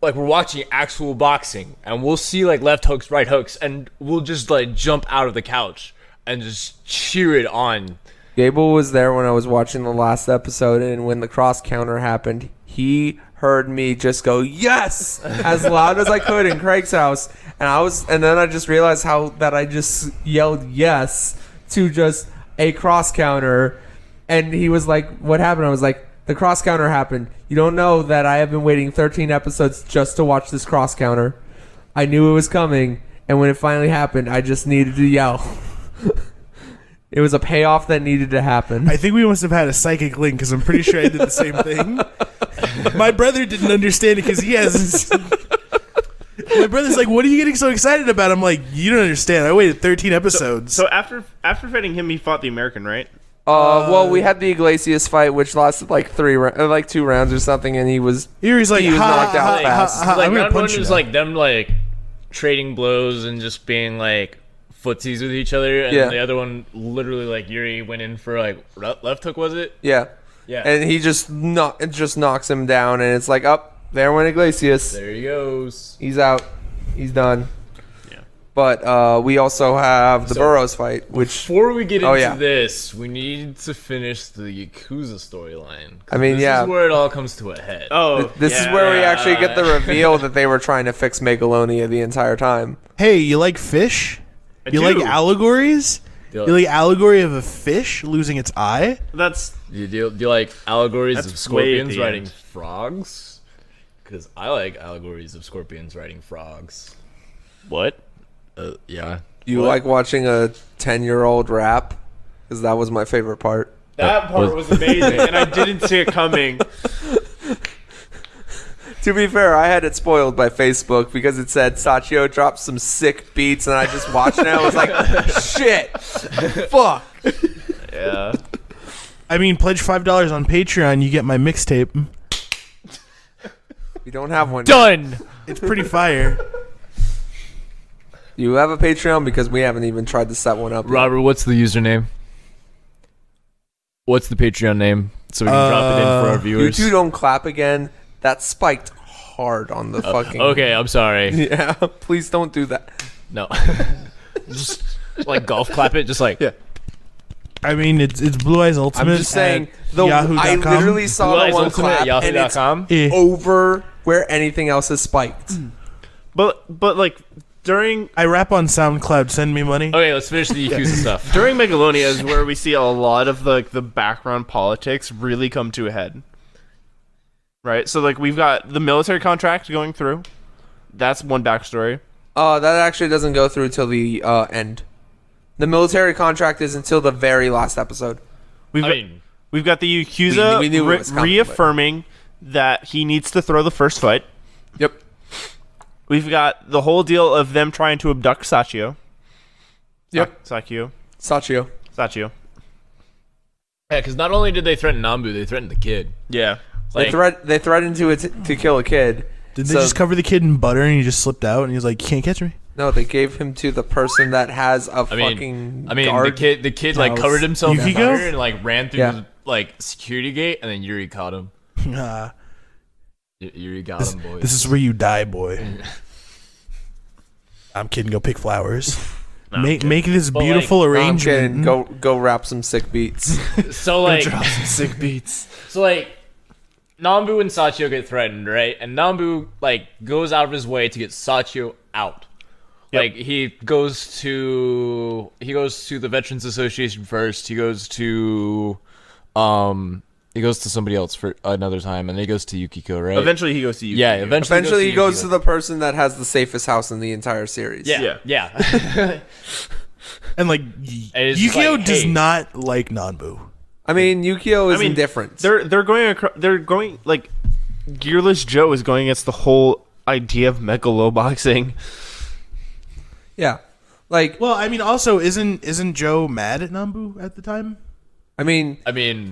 we're watching actual boxing, and we'll see like left hooks, right hooks, and we'll just like jump out of the couch and just cheer it on. Gable was there when I was watching the last episode, and when the cross counter happened, he heard me just go yes as loud as I could in Craig's house, and then I just realized that I just yelled yes to just a cross counter, and he was like, "What happened?" I was like, "The cross counter happened. You don't know that I have been waiting 13 episodes just to watch this cross counter. I knew it was coming, and when it finally happened, I just needed to yell." It was a payoff that needed to happen. I think we must have had a psychic link because I'm pretty sure I did the same thing. My brother didn't understand it because he hasn't. My brother's like, "What are you getting so excited about?" I'm like, "You don't understand. I waited 13 episodes." So after fighting him, he fought the American, right? Well, we had the Iglesias fight, which lasted like 2 rounds or something, and he was He's like, knocked out fast. Like I'm gonna round one punch you was now. like them like trading blows and just being like footsies with each other, and the other one literally like Yuri went in for like left hook, was it? Yeah. And he just knocks him down, and it's like, up there went Iglesias. There he goes. He's out. He's done. Yeah. But we also have the Burroughs fight, which Before we get into this, we need to finish the Yakuza storyline. I mean, this is where it all comes to a head. this is where we actually get the reveal that they were trying to fix Megalonia the entire time. Hey, you like fish? You do. like allegories? You like allegory of a fish losing its eye? That's Do you like allegories That's of way at scorpions the riding end. frogs? Because I like allegories of scorpions riding frogs. what? Yeah. You like watching a 10-year-old rap? Because that was my favorite part. That part was amazing, and I didn't see it coming. To be fair, I had it spoiled by Facebook because it said Sachio dropped some sick beats, and I just watched it and I was like, shit. Fuck. Yeah. I mean, pledge $5 on Patreon, you get my mixtape. We don't have one. Done. It's pretty fire. You have a Patreon because we haven't even tried to set one up yet. Robert, what's the username? What's the Patreon name? So we can drop it in for our You viewers. two don't clap again. That spiked hard on the fucking... Okay, I'm sorry. Yeah, please don't do that. No. Just like golf clap it, just like I mean, it's Blue Eyes Ultimate. I'm just saying, at I yahoo.com. literally saw the one clap, and it's yahoo.com. over where anything else is spiked. But like during I rap on SoundCloud. Send me money. Okay, let's finish the Yakuza stuff. during Megalonia is where we see a lot of the background politics really come to a head. Right? So like we've got the military contract going through. That's one backstory. That actually doesn't go through till the end. The military contract is until the very last episode. We've got the Yakuza we knew it was coming, reaffirming that he needs to throw the first fight. Yep. We've got the whole deal of them trying to abduct Sachio. Yep. Sachio. Sachio. Sachio. Yeah, because not only did they threaten Nambu, they threatened the kid. Yeah. Like, They threatened to kill a kid. Did they just cover the kid in butter and he just slipped out and he was like, "You can't catch me"? No, they gave him to the person that has a fucking guard. the kid like house. covered himself in Yukiko? butter and like ran through Yeah. the like security gate, and then Yuri caught him. Yuri got him, boys. This is where you die, boy. I'm kidding. Go pick flowers. Make this But, beautiful No, I'm arrangement. kidding. Go rap some sick beats. so like Drop some sick beats. So like Nambu and Sachio get threatened, right? And Nambu like goes out of his way to get Sachio out. Yep. Like he goes to the Veterans Association first. He goes to somebody else for another time, and then he goes to Yukiko, right? Eventually he goes to Yukiko. Yeah, eventually He goes to the person that has the safest house in the entire series. Yeah. And like, it's just Yukio like, does hey. not like Nanbu. I mean, Yukio is indifferent. They're going like Gearless Joe is going against the whole idea of Megaloboxing. Yeah. Like, Well, I mean, also, isn't Joe mad at Nanbu at the time? I mean,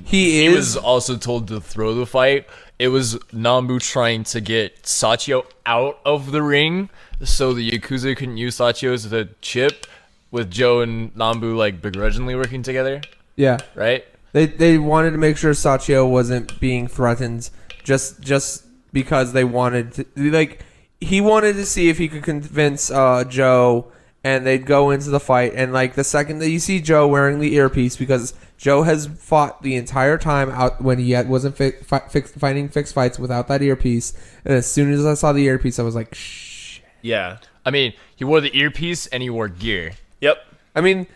he was also told to throw the fight. It was Nambu trying to get Sachio out of the ring so the Yakuza couldn't use Sachio as a chip, with Joe and Nambu like begrudgingly working together, yeah. right? They wanted to make sure Sachio wasn't being threatened just because they wanted to, like, he wanted to see if he could convince Joe, and they'd go into the fight, and like the second that you see Joe wearing the earpiece, because Joe has fought the entire time out when he wasn't fighting fixed fights without that earpiece, and as soon as I saw the earpiece I was like, shh. Yeah. I mean, he wore the earpiece and he wore gear. Yep. I mean,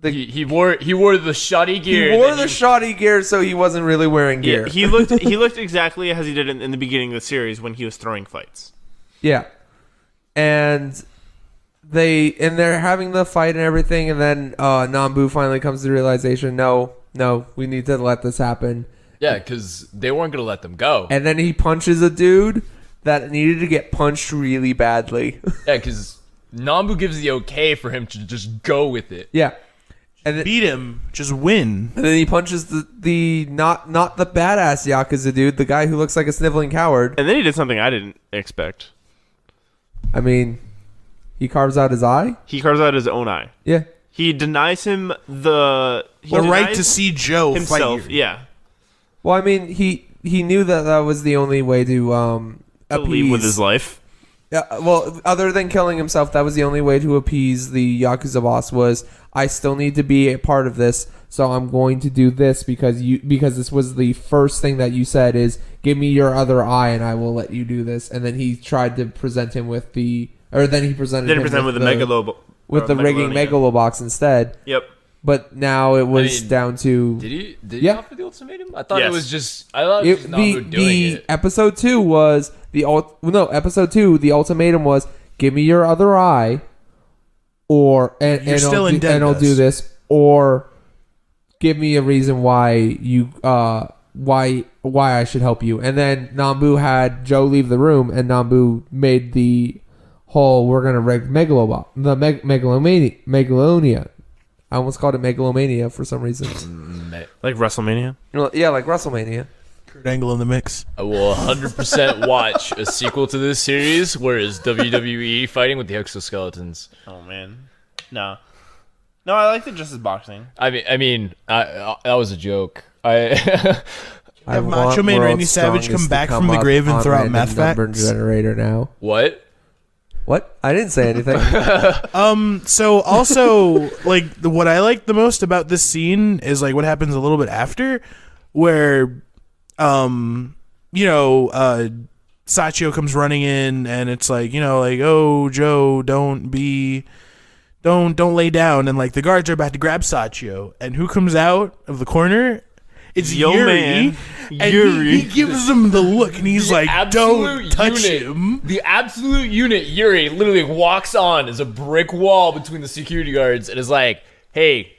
He wore the shoddy gear. he wore the shoddy gear, so he wasn't really wearing gear. Yeah, he looked exactly as he did in the beginning of the series when he was throwing fights. Yeah. And they're having the fight and everything, and then Nambu finally comes to the realization, no, we need to let this happen. Yeah, because they weren't gonna let them go. And then he punches a dude that needed to get punched really badly. Yeah, because Nambu gives the okay for him to just go with it. Yeah. And Beat him, just win. then he punches the not the badass Yakuza dude, the guy who looks like a sniveling coward. And then he did something I didn't expect. I mean, he carves out his eye. He carves out his own eye. Yeah. He denies him the right denies to see Joe himself. fight. Yeah. Well, I mean, he knew that was the only way to To leave with his life. Yeah, well, other than killing himself, that was the only way to appease the Yakuza boss. Was I still need to be a part of this, so I'm going to do this because this was the first thing that you said is give me your other eye and I will let you do this. And then he tried to present him with the rigging Megalobox instead. Yep. But now it was down to Did he Yeah. offer the ultimatum? I thought Yes. it was just Nambu doing it. episode 2 was episode 2 the ultimatum was give me your other eye and still in debt, I'll do Gus. this, or give me a reason why you why I should help you. And then Nambu had Joe leave the room, and Nambu made the whole we're gonna wreck Megalonia. I almost called it Megalomania for some reason. Like WrestleMania. Yeah, like WrestleMania. Kurt Angle in the mix. I will 100% watch a sequel to this series where is WWE fighting with the exoskeletons. Oh man, no, I liked it just as boxing. I mean, that was a joke. I Have Macho Man Randy Savage come back from the grave and throw out math facts? Generator now. What? What? I didn't say anything. So also, like, what I like the most about this scene is like what happens a little bit after, where, Sachio comes running in, and it's like, oh, Joe, don't lay down, and like the guards are about to grab Sachio, and who comes out of the corner? It's Yo, Yuri, man. and Yuri. He gives him the look, and he's like, "Don't touch him." The absolute unit, Yuri, literally walks on as a brick wall between the security guards and is like, "Hey,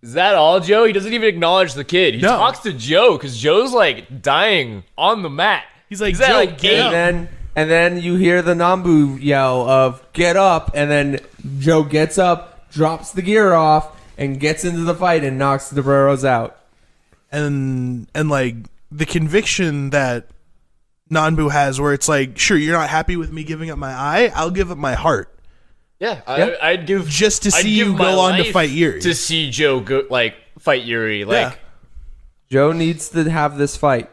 is that all, Joe?" He doesn't even acknowledge the kid. He No. talks to Joe because Joe's like dying on the mat. He's like, at, "Joe, like, get up." And then you hear the Nambu yell of "Get up!" And then Joe gets up, drops the gear off, and gets into the fight and knocks the Barreros out. And like the conviction that Nanbu has, where it's like, sure, you're not happy with me giving up my eye, I'll give up my heart Yeah, I'd give just to I'd see give you my go on to life fight Yuri. to see Joe go fight Yuri Joe needs to have this fight.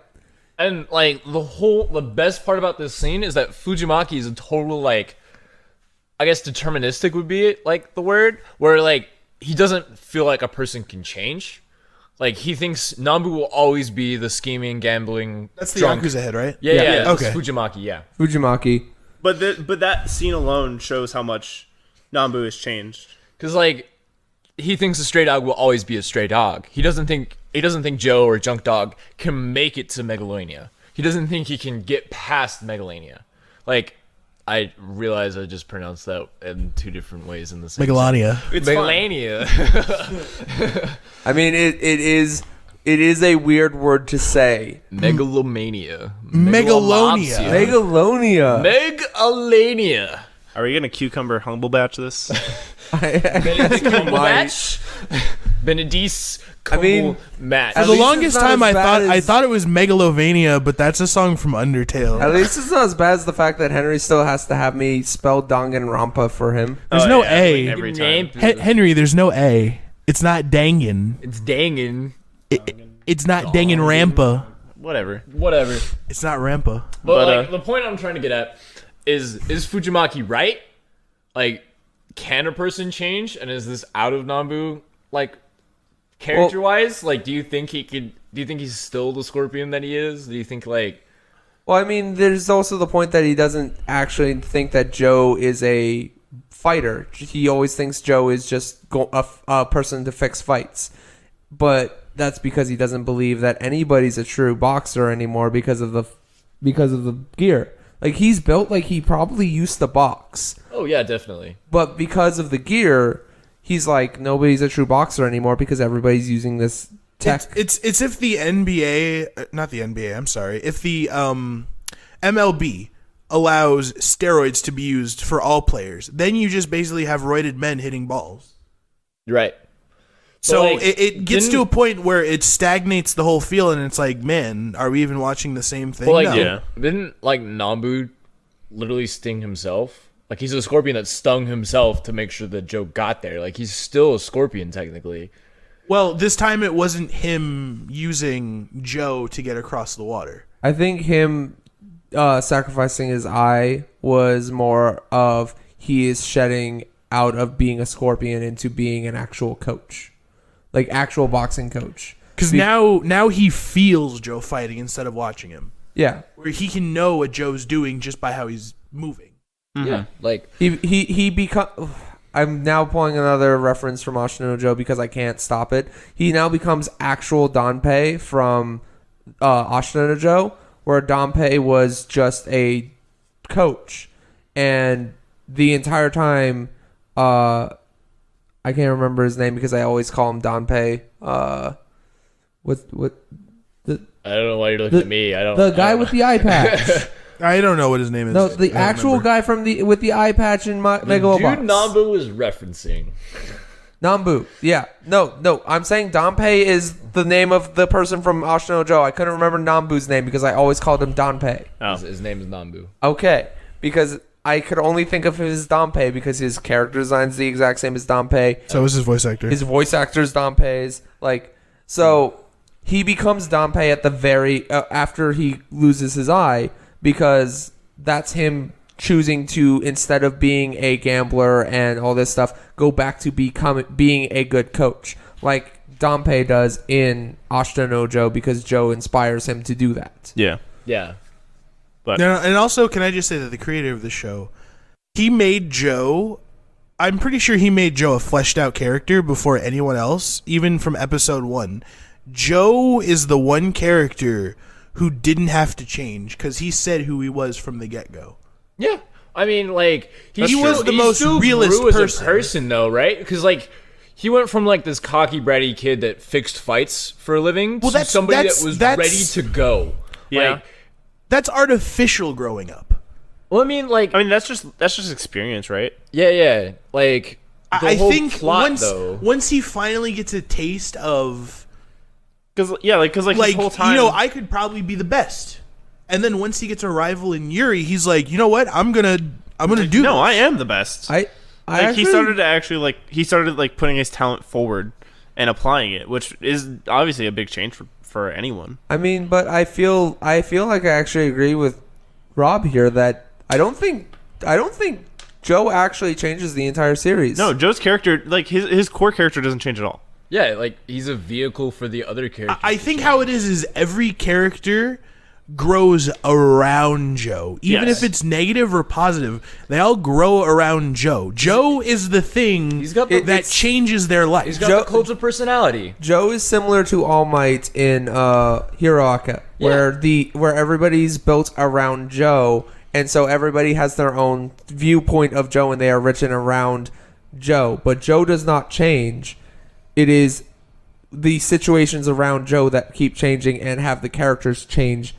And like the best part about this scene is that Fujimaki is a total I guess deterministic would be like the word, where like he doesn't feel like a person can change. Like he thinks Nambu will always be the scheming, gambling. That's the drunk. Yakuza head, right? Yeah. Okay. It's Fujimaki, yeah. Fujimaki. But that scene alone shows how much Nambu has changed. Because like he thinks a stray dog will always be a stray dog. He doesn't think Joe or Junk Dog can make it to Megalonia. He doesn't think he can get past Megalonia. Like I realize I just pronounced that in two different ways in the same Megalania. It's Megalania. I mean, it is a weird word to say. Megalomania. Megalonia. Megalonia. Megalania. Are we gonna cucumber humble batch this? Match. Benedice. match. For the least longest it's not time, as bad I as- thought it was Megalovania, but that's a song from Undertale. At least it's not as bad as the fact that Henry still has to have me spell Danganronpa for him. There's Oh, no yeah, A. like every time. Henry, there's no A. It's not Dangan. It's dangin'. It's not Dangan Rampa. Whatever. Whatever. It's not Rampa. But, But, the point I'm trying to get at is Fujimaki right? Like, can a person change? And is this out of Nambu, character wise? Do you think he's still the Scorpion that he is? Do you think Well, I mean, there's also the point that he doesn't actually think that Joe is a fighter. He always thinks Joe is just a person to fix fights. But that's because he doesn't believe that anybody's a true boxer anymore because of the gear. Like, he's built like he probably used to box. Oh yeah, definitely. But because of the gear, he's like, nobody's a true boxer anymore because everybody's using this tech. It's if the NBA, not the NBA, I'm sorry, if the MLB allows steroids to be used for all players, then you just basically have roided men hitting balls. Right. So But, it gets to a point where it stagnates the whole field, and it's like, man, are we even watching the same thing? Well, No. Yeah. didn't Nambu literally sting himself? Like, he's a Scorpion that stung himself to make sure that Joe got there. Like, he's still a Scorpion technically. Well, this time it wasn't him using Joe to get across the water. I think him sacrificing his eye was more of he is shedding out of being a Scorpion into being an actual coach. Like, actual boxing coach. Because now he feels Joe fighting instead of watching him. Yeah. Where he can know what Joe's doing just by how he's moving. Yeah. Like, He become. I'm now pulling another reference from Ashina no Joe because I can't stop it. He now becomes actual Danpei from Ashina no Joe, where Danpei was just a coach, and the entire time, I can't remember his name because I always call him Danpei. What I don't know why you're looking at me. I don't. The guy with the eye patch. I don't know what his name is. No, the I don't actual remember. guy from with the eye patch in Megalobox. Dude, Nambu was referencing. Nambu. Yeah. No. I'm saying Danpei is the name of the person from Ashino Joe. I couldn't remember Nambu's name because I always called him Danpei. Oh. His name is Nambu. Okay. Because I could only think of him as Danpei because his character design's the exact same as Danpei. So is his voice actor. His voice actor's Danpei's. So he becomes Danpei at the very after he loses his eye because that's him choosing to, instead of being a gambler and all this stuff, go back to being a good coach, like Danpei does in Ashita no Joe, because Joe inspires him to do that. Yeah. Yeah. But No, and also, can I just say that the creator of the show, he made Joe. I'm pretty sure he made Joe a fleshed out character before anyone else, even from episode 1. Joe is the one character who didn't have to change because he said who he was from the get go. Yeah. I mean, like He was the most still realist grew as person. a person, though, right? Because like he went from like this cocky, bratty kid that fixed fights for a living Well, to somebody that was ready to go. Yeah. Like, That's artificial growing up. well, I mean, like, I mean, that's just experience, right? yeah. Like, the I whole think plot, though. once he finally gets a taste of Because his whole time, I could probably be the best. And then once he gets a rival in Yuri, he's like, you know what? I'm gonna do. no, this. I am the best. I He started putting his talent forward and applying it, which is obviously a big change for anyone. I mean, but I feel like I actually agree with Rob here that I don't think Joe actually changes the entire series. No, Joe's character, like his core character, doesn't change at all. Yeah, like he's a vehicle for the other characters. I think how it is every character grows around Joe. Even Yes. if it's negative or positive, they all grow around Joe. Joe is the thing He's got the- that it's- changes their life. He's got Joe- the cult of personality. Joe is similar to All Might in Hiroaka, where everybody's built around Joe, and so everybody has their own viewpoint of Joe, and they are written around Joe. But Joe does not change. It is the situations around Joe that keep changing and have the characters change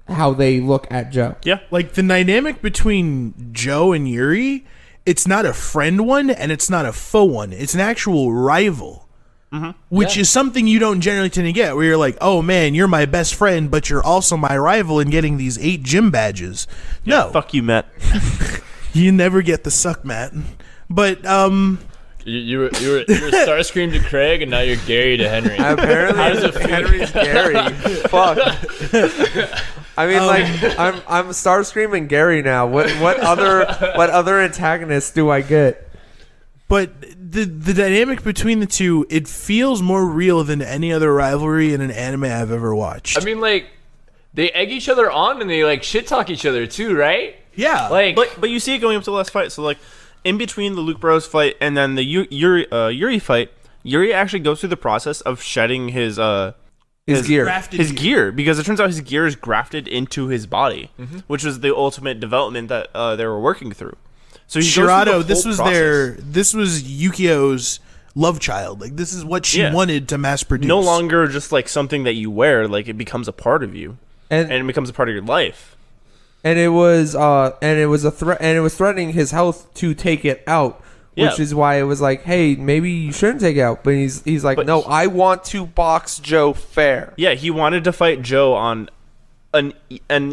how they look at Joe. Yeah. Like the dynamic between Joe and Yuri, it's not a friend one and it's not a foe one. It's an actual rival. Which is something you don't generally tend to get, where you're like, oh man, you're my best friend, but you're also my rival in getting these 8 gym badges. No, Fuck you, Matt. you never get the suck, Matt. But You were Starscream to Craig, and now you're Gary to Henry. Apparently, How does it feel? Henry's Gary. Fuck. I mean, I'm Starscream and Gary now. What other antagonists do I get? But the dynamic between the two, it feels more real than any other rivalry in an anime I've ever watched. I mean, like, they egg each other on and they like shit talk each other too, right? yeah. Like, But you see it going up to the last fight. So like in between the Luke Bros fight and then the Yuri fight, Yuri actually goes through the process of shedding his Gear. Grafted his gear. gear, because it turns out his gear is grafted into his body, which was the ultimate development that they were working through. So he goes through the Shirado, whole this was process. this was Yukio's love child. Like this is what she wanted to mass produce. No longer just like something that you wear, like it becomes a part of you and it becomes a part of your life. And it was a threat, and it was threatening his health to take it out, which Yeah. is why it was like, hey, maybe you shouldn't take it out. But he's like, But no, I want to box Joe fair. Yeah, he wanted to fight Joe on an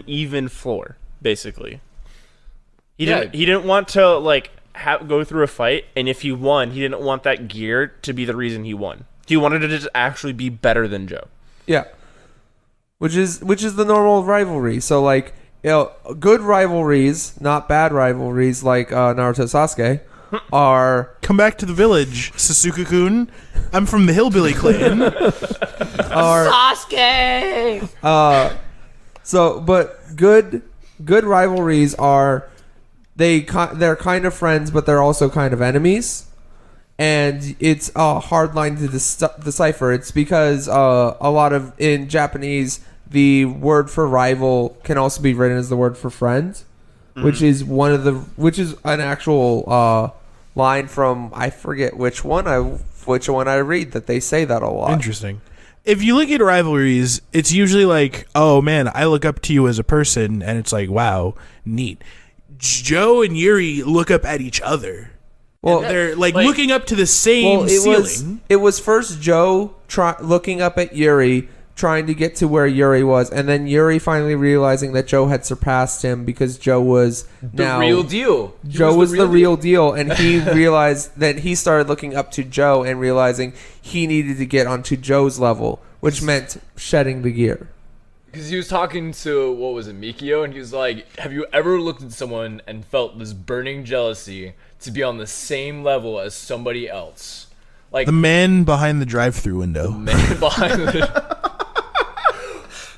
even floor, basically. He didn't want to like go through a fight, and if he won, he didn't want that gear to be the reason he won. He wanted to just actually be better than Joe. Yeah, which is the normal rivalry. So like, good rivalries, not bad rivalries, like Naruto Sasuke, are Come back to the village, Sasuke-kun. I'm from the Hillbilly Clan. but good rivalries are they're kind of friends, but they're also kind of enemies, and it's a hard line to decipher. It's because a lot of in Japanese the word for rival can also be written as the word for friend, which is an actual line from I forget which one I read that they say that a lot. Interesting. if you look at rivalries, it's usually like, oh man, I look up to you as a person, and it's like, wow, neat. Joe and Yuri look up at each other. Well, They're like like- looking up to the same ceiling. it was first Joe looking up at Yuri, trying to get to where Yuri was, and then Yuri finally realizing that Joe had surpassed him because Joe was The real deal. He Joe was the real deal. deal, and he realized that he started looking up to Joe and realizing he needed to get onto Joe's level, which meant shedding the gear. Because he was talking to, what was it, Mikio, and he was like, have you ever looked at someone and felt this burning jealousy to be on the same level as somebody else? Like, The man behind the drive-through window. man behind the...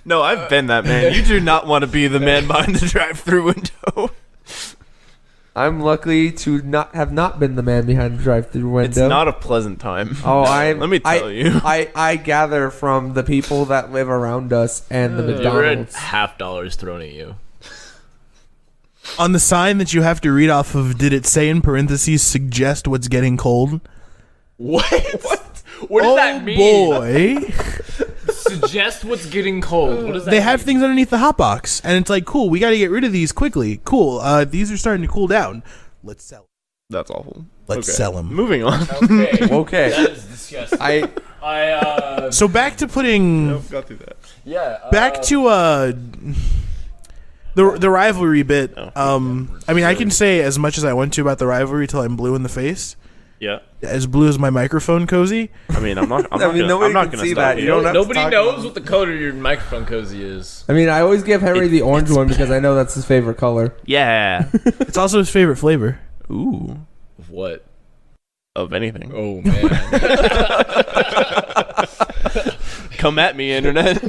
No, I've been that man. You do not want to be the man behind the drive-through window. I'm lucky to not been the man behind the drive-through window. It's not a pleasant time. Oh, Let me tell you. I gather from the people that live around us and the You ever had McDonald's. $50 thrown at you. On the sign that you have to read off of, did it say in parentheses, suggest what's getting cold? What? What does that mean? Boy. Suggest what's getting cold. What does that They mean? have things underneath the hot box, and it's like, cool, we got to get rid of these quickly. Cool, these are starting to cool down. Let's sell them. That's awful. Let's sell them. Moving on. Okay. Okay. That is disgusting. So back to putting... Nope, got through that. Yeah. Back to the rivalry bit. I mean, I can say as much as I want to about the rivalry till I'm blue in the face. Yeah. As blue as my microphone cozy. I mean, I'm not. I'm I not mean, gonna, nobody I'm not can gonna see stop that. you. You don't have to Nobody talk knows about what the color of your microphone cozy is. I mean, I always give Henry the orange one because I know that's his favorite color. Yeah. It's also his favorite flavor. Ooh. What? Of anything. Oh man. Come at me, internet.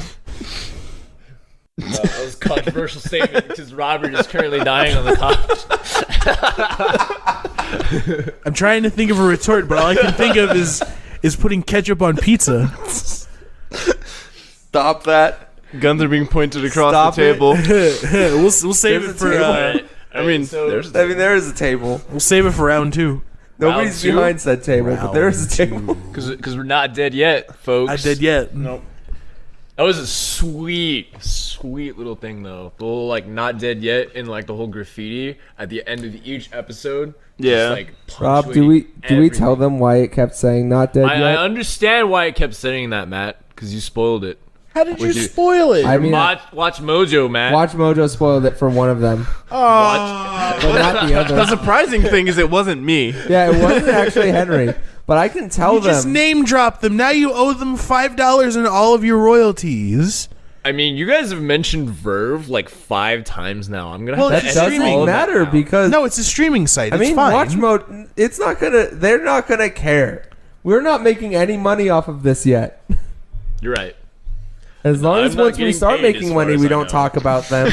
That was a controversial statement because Robert is currently dying on the couch. I'm trying to think of a retort, but all I can think of is putting ketchup on pizza. Stop that. Guns are being pointed across Stop the table. we'll save There's it a for table. I mean, So- there's. I mean, there is a table. we'll save it for round 2. Nobody's two? behind said table, but there is a table. Because we're not dead yet, folks. I did yet. Nope. That was a sweet little thing though. The little like not dead yet and like the whole graffiti at the end of each episode. Yeah. Just, like, Rob, do we punctuating tell them why it kept saying not dead everything. I yet? understand why it kept saying that, Matt, because you spoiled it. How did you Would you- spoil it? I mean, Watch Mojo, Matt. Watch Mojo spoiled it for one of them, Watch. but not the The other. surprising thing is it wasn't me. Yeah, it wasn't actually Henry, but I can tell you just them. name dropped them. Now you owe them $5 in all of your royalties. I mean, you guys have mentioned Verve like 5 times now. I'm gonna Well, have That to edit doesn't all of that matter out. because No, it's a streaming site. I It's mean, fine. watch mode. It's not gonna. They're not gonna care. we're not making any money off of this yet. You're right. As long I'm as not once we getting start paid as making far money, as we I don't know. talk about them.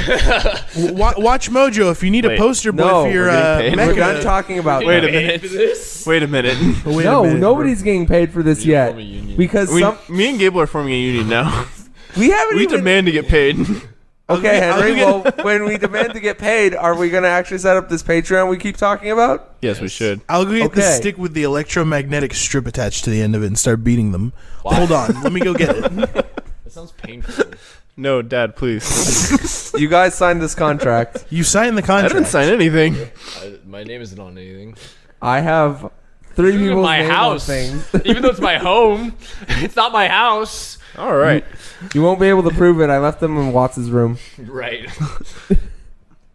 Watch Mojo if you need a Wait. poster boy No, for your we're getting paid? We're Mecca. done talking about. Wait a them. minute. For this? Wait a minute. Wait a No, minute. nobody's getting paid for this You yet form a union. because Me and Gable are forming a union now. We haven't We even. demand to get paid. Okay, I was Henry. gonna- Well, when we demand to get paid, are we gonna actually set up this Patreon we keep talking about? Yes, we should. I'll go get the Okay. stick with the electromagnetic strip attached to the end of it and start beating them. Hold on, let me go get it. That sounds painful. No, Dad, please. You guys signed this contract. You signed the I contract. didn't sign anything. My name isn't on anything. I have 3 This isn't people's my name on house. things. Even though it's my home, it's not my house. All right. You won't be able to prove it. I left them in Watts' room. Right.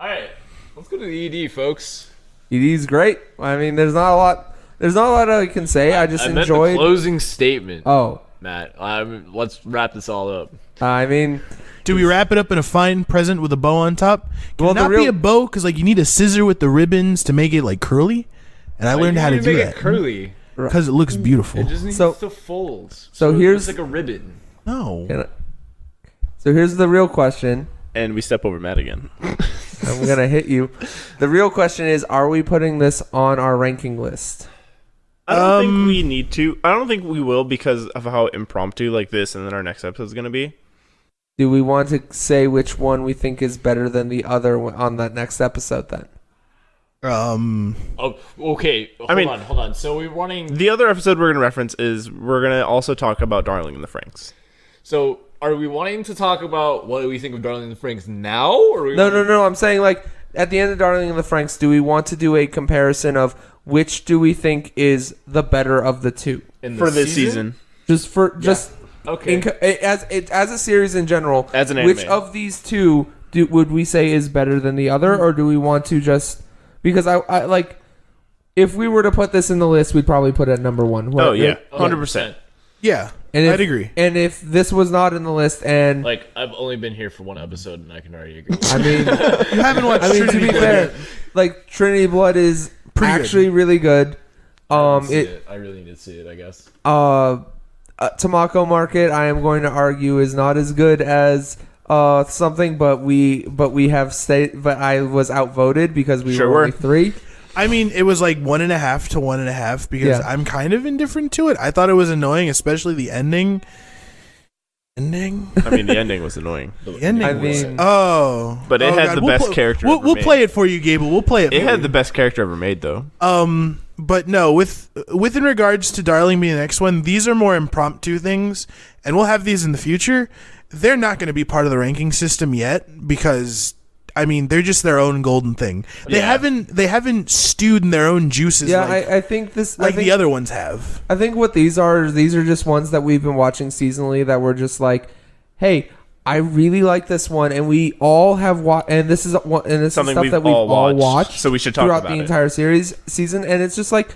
All right. Let's go to the ED, folks. ED's great. I mean, there's not a lot. There's not a lot I can say. I just I meant the enjoyed. closing statement, Oh, Matt. Let's wrap this all up. I mean, Do we wrap it up in a fine present with a bow on top? Can Well, it the not be real- a bow because like you need a scissor with the ribbons to make it like curly, and I learned how to do make that it curly. because it looks beautiful. It just needs So- to fold. so here's- it's like a ribbon. No, so here's the real question. And we step over Matt again. I'm gonna hit you. The real question is: are we putting this on our ranking list? I don't think we need to. I don't think we will because of how impromptu like this and then our next episode is going to be. Do we want to say which one we think is better than the other on that next episode? Then Oh, okay. Hold on. So we're running. The other episode we're going to reference is we're going to also talk about Darling in the Franks. So, are we wanting to talk about what we think of Darling in the Franxx now, or are we No. I'm saying like at the end of Darling in the Franxx, do we want to do a comparison of which do we think is the better of the two in For this season. just Okay. as a series in general? As an which anime. of these two would we say is better than the other, or do we want to just because I like if we were to put this in the list, we'd probably put it at number one. Oh Right? yeah, 100%. Yeah, And I'd agree. And if this was not in the list, and Like, I've only been here for one episode, and I can already agree. I mean, You haven't watched I mean to Trinity be Blood fair, yet. like Trinity Blood is Pretty good. actually really good. I It really need to see it, I guess. Tamako Market, I am going to argue, is not as good as something, but we have but I was outvoted because we Sure were were. only 3. I mean, it was like 1.5 to 1.5 because Yeah. I'm kind of indifferent to it. I thought it was annoying, especially the ending. I mean, the ending was annoying. The ending I was. mean- Oh, But it Oh, had God. the We'll best pl- character We'll, ever we'll made. play it for you, Gable. We'll play it. It for had you. the best character ever made, though. But no, with in regards to Darling being the next one, these are more impromptu things, and we'll have these in the future. They're not going to be part of the ranking system yet because I mean they're just their own golden thing. They Yeah. haven't stewed in their own juices Yeah, like, I think this like I think, the other ones have. I think what these are just ones that we've been watching seasonally that we're just like, hey, I really like this one, and we all have watched, and this is Something stuff we've that we've all all watched, watched, so we should talk throughout about the it. entire season, and it's just like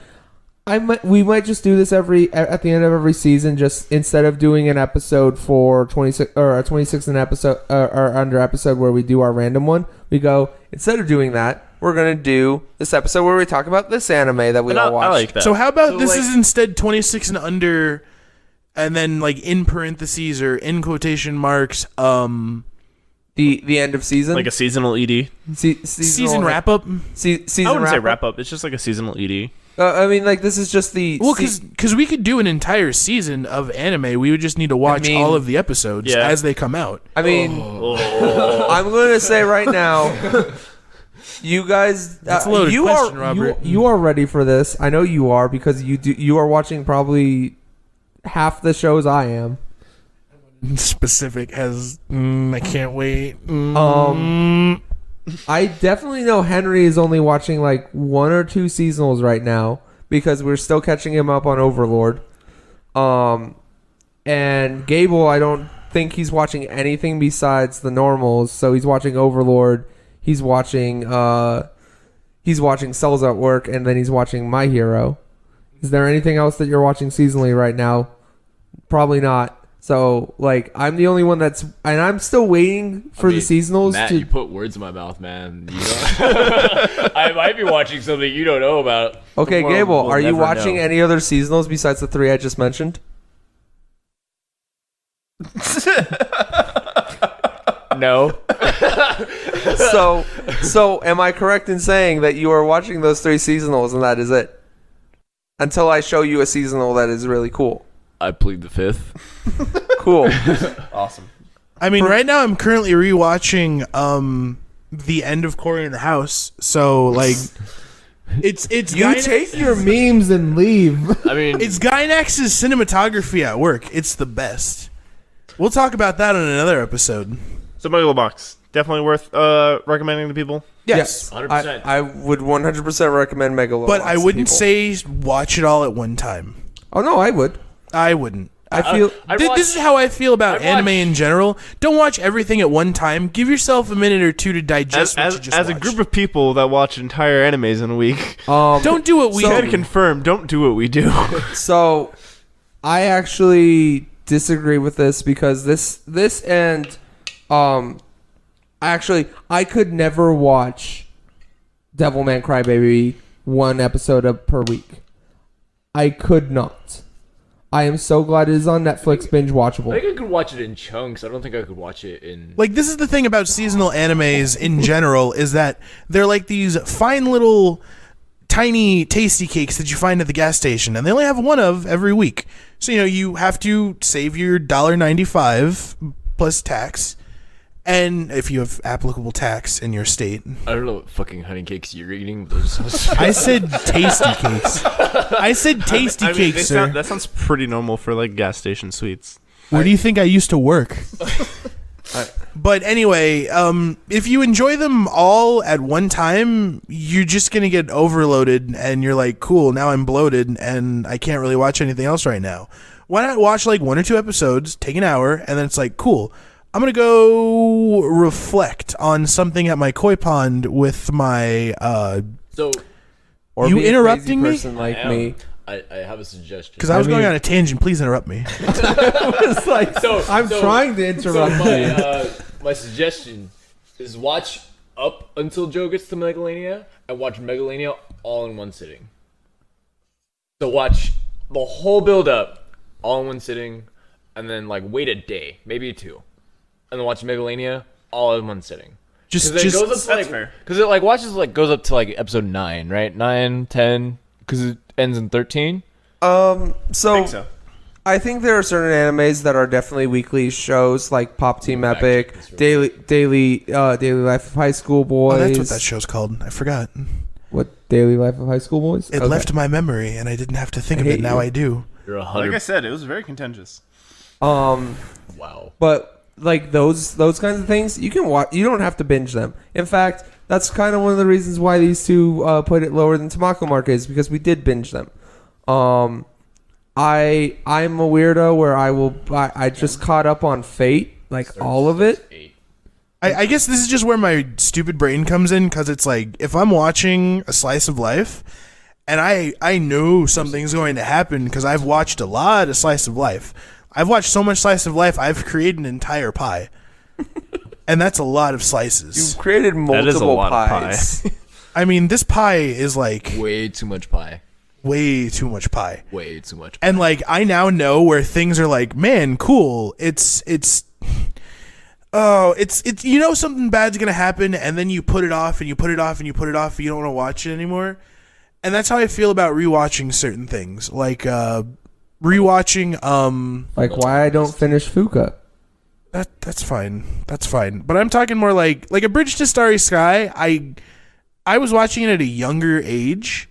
we might just do this at the end of every season, just instead of doing an episode for 26 or a 26 an episode or under episode where we do our random one, we go instead of doing that, we're gonna do this episode where we talk about this anime that we And all watched. I like that. So how about So, this like- is instead 26 and under, and then like in parentheses or in quotation marks, the end of season, like a seasonal ED. season wrap up. Season I wouldn't say wrap-up. wrap up. It's just like a seasonal ED. I mean, like this is just the Well, because we could do an entire season of anime. We would just need to watch mean- all of the episodes Yeah. as they come out. I mean, I'm going to say right now, you guys, That's a loaded you question, are Robert. you are ready for this. I know you are because you are watching probably half the shows I am. Specific has I can't wait. I definitely know Henry is only watching like 1 or 2 seasonals right now because we're still catching him up on Overlord. And Gable, I don't think he's watching anything besides the normals. So he's watching Overlord. He's watching Cells at Work, and then he's watching My Hero. Is there anything else that you're watching seasonally right now? Probably not. So, like, I'm the only one and I'm still waiting for the seasonals Matt, to. you put words in my mouth, man. You know? I might be watching something you don't know about. Okay, Well, Gable, we'll are you never watching know. any other seasonals besides the 3 I just mentioned? No. So am I correct in saying that you are watching those 3 seasonals and that is it? Until I show you a seasonal that is really cool. I plead the fifth. Cool. Awesome. I mean, right now I'm currently rewatching the end of Corey in the House. So like, it's You Gynax- take your memes and leave. I mean, it's Gynax's cinematography at work. It's the best. We'll talk about that on another episode. So Megalobox, definitely worth recommending to people. Yes. 100%. I would 100% recommend Megalo. But I wouldn't say watch it all at one time. Oh no, I would. I wouldn't. I feel This is how I feel about I anime watched- in general. Don't watch everything at one time. Give yourself a minute or two to digest what you just As a watched. group of people that watch entire animes in a week, Don't do what we So- can do. confirm, don't do what we do. So, I actually disagree with this because this and I could never watch Devilman Crybaby 1 episode per week. I could not. I am so glad it is on Netflix binge I watchable. think I could watch it in chunks. I don't think I could watch it in. Like, this is the thing about seasonal animes in general is that they're like these fine little tiny tasty cakes that you find at the gas station, and they only have one of every week. So, you know, you have to save your $1.95 plus tax. And if you have applicable tax in your state. I don't know what fucking honey cakes you're eating. But those I said tasty cakes. I said tasty I mean, cakes, sir. that sounds pretty normal for like gas station sweets. Where do you think I used to work? But anyway, if you enjoy them all at one time, you're just going to get overloaded and you're like, cool, now I'm bloated and I can't really watch anything else right now. Why not watch like 1 or 2 episodes, take an hour, and then it's like, cool, I'm going to go reflect on something at my koi pond with my... Or You be a interrupting crazy me? person like me. I have a suggestion. Because I was going on a tangent, please interrupt me. It's like, I'm trying to interrupt you. My suggestion is watch up until Joe gets to Megalania and watch Megalania all in one sitting. So watch the whole build up all in one sitting, and then like wait a day, maybe 2, and then watch Megalania all in one sitting. Just Goes up to, that's like, fair. Because it like goes up to like episode 9, right? 9, 10, because it ends in 13. I think so. I think there are certain animes that are definitely weekly shows, like Pop Team Fact Epic, check this Daily Life of High School Boys. Oh, that's what that show's called. I forgot. What, Daily Life of High School Boys? It left my memory, and I didn't have to think of I it. hate Now you. I do. You're Like I 100. said, it was very contentious. Wow. But like those kinds of things, you can watch. You don't have to binge them. In fact, that's kind of one of the reasons why these two put it lower than Tamako Market is because we did binge them. I'm a weirdo where I just caught up on Fate, like all of it. 8. I guess this is just where my stupid brain comes in, because it's like, if I'm watching a slice of life and I know something's going to happen because I've watched a lot of slice of life. I've watched so much slice of life, I've created an entire pie. And that's a lot of slices. You've created multiple is a lot of pies. I mean, this pie is like Way too much pie. way too much pie. Way too much. And like, I now know where things are like, man, cool. It's you know something bad's gonna happen, and then you put it off and you put it off and you put it off and you don't want to watch it anymore. And that's how I feel about rewatching certain things. Like rewatching Like why I don't finish Fuka. that's fine. That's fine. But I'm talking more like A Bridge to Starry Sky. I was watching it at a younger age,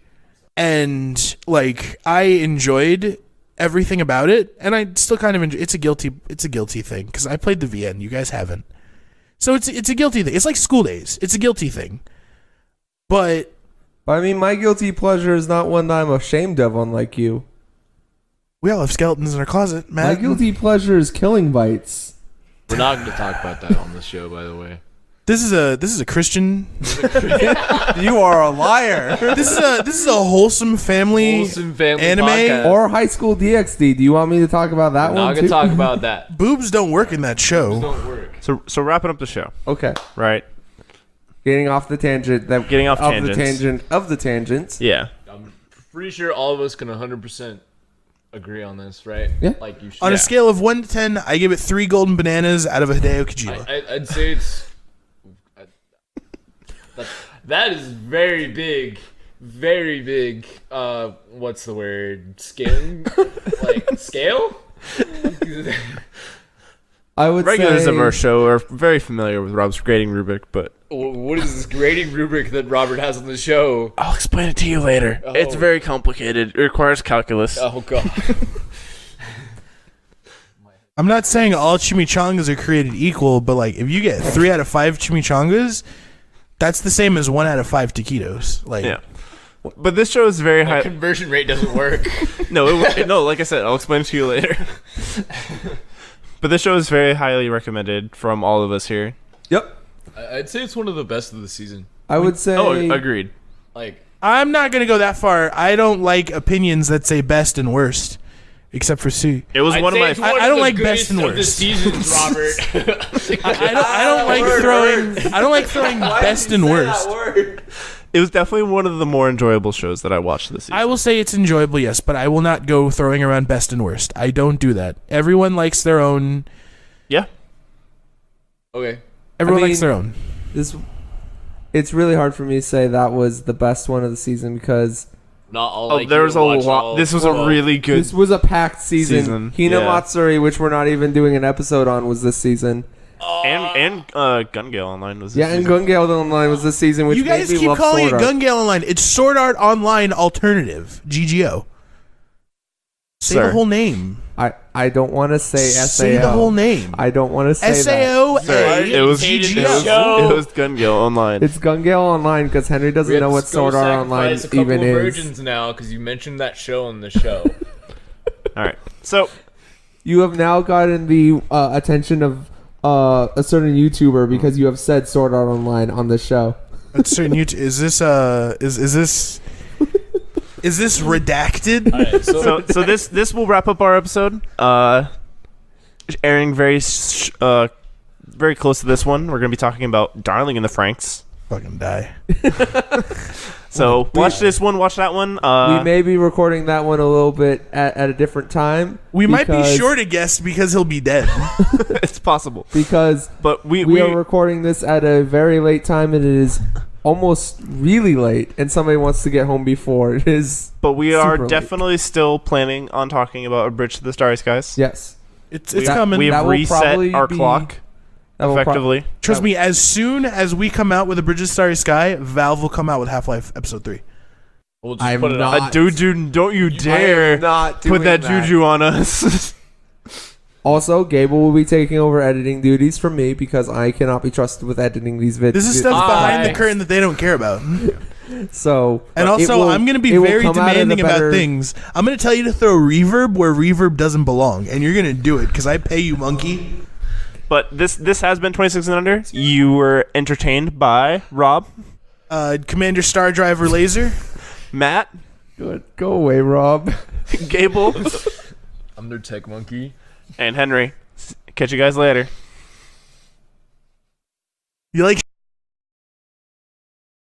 and like I enjoyed everything about it, and I still kind of enjoy. It's a guilty thing because I played the VN. You guys haven't, so it's a guilty thing. It's like School Days. It's a guilty thing, but But I mean, my guilty pleasure is not one that I'm ashamed of, unlike you. we all have skeletons in our closet, My Matt. guilty pleasure is killing bites. We're not going to talk about that on the show, by the way. This is a Christian. You are a liar. This is a wholesome family anime. podcast. Or High School DxD. Do you want me to talk about that We're one not too? going to talk about that. Boobs don't work in that show. Don't work. So wrapping up the show, Okay. right? Getting off the tangent. Getting off of tangents. the tangent of the tangents. Yeah. I'm pretty sure all of us can 100% agree on this, right? Yeah. Like you should. On a scale of 1 to 10, I give it 3 golden bananas out of a Hideo Kojima. I'd say it's. That is very big. Very big. What's the word? Scale? Like, scale? I would Regulars say of our show are very familiar with Rob's grading rubric, but What is this grading rubric that Robert has on the show? I'll explain it to you later. Oh. It's very complicated. It requires calculus. Oh, God. I'm not saying all chimichangas are created equal, but like if you get 3 out of 5 chimichangas, that's the same as 1 out of 5 taquitos. Like, Yeah. But this show is very The high. conversion rate doesn't work. No, like I said, I'll explain it to you later. But this show is very highly recommended from all of us here. Yep. I'd say it's one of the best of the season. I would say. Oh, agreed. Like, I'm not gonna go that far. I don't like opinions that say best and worst, except for C. It was I'd one of say my. it's one I of don't the like best goodest and of the worst. seasons, Robert. I don't like throwing. I don't like throwing best and worst. It was definitely one of the more enjoyable shows that I watched this season. I will say it's enjoyable, yes, but I will not go throwing around best and worst. I don't do that. Everyone likes their own. Yeah. Okay. Everyone I likes mean- their own. It's really hard for me to say that was the best one of the season because Not all. Oh, like there you was a watch lot. all This was a 12. really good. this was a packed season. Hina yeah. Matsuri, which we're not even doing an episode on, was this season. And Gun Gale Online was. This Yeah, and season. Gun Gale Online was this season, which You guys made me keep love calling Sword it Art. Gun Gale Online. It's Sword Art Online Alternative. GGO. Say Sir. the whole name. I don't want to say SAO. Say the whole name. I don't want to say SAO Sir, A it was G G it was, O. it was Gun Gale Online. that. It's Gun Gale Online because Henry doesn't know what Sword Art Online a couple even of is. virgins now because you mentioned that show on the show. All right. So You have now gotten the attention of a certain YouTuber because you have said Sword Art Online on the show. That's certain YouTube. Is this is this redacted? All right, so this will wrap up our episode. Airing very close to this one. We're gonna be talking about Darling in the Franxx. Fucking die. So watch this one, watch that one. We may be recording that one a little bit at a different time. We might be because- short a guest because he'll be dead. it's possible, because but we are recording this at a very late time and it is almost really late and somebody wants to get home before it is. but we are super late. definitely still planning on talking about A Bridge to the Starry Skies. Yes. It's That- coming. We've That will reset probably our be- clock That will pro- effectively. Trust me, as soon as we come out with A Bridge to the Starry Sky, Valve will come out with Half-Life Episode 3. we'll just I'm put it not- on. Dude, don't you I dare am not put doing that juju on us. Also, Gable will be taking over editing duties from me because I cannot be trusted with editing these videos. This is stuff behind the curtain that they don't care about. So, And it also, will- I'm going to be it will very come out in a demanding about better- things. I'm going to tell you to throw reverb where reverb doesn't belong, and you're going to do it because I pay you, monkey. But this has been 26 and Under. You were entertained by Rob, Commander Star Driver Laser. Matt, Good. Go away, Rob. Gable, I'm their tech monkey. and Henry. Catch you guys later. You like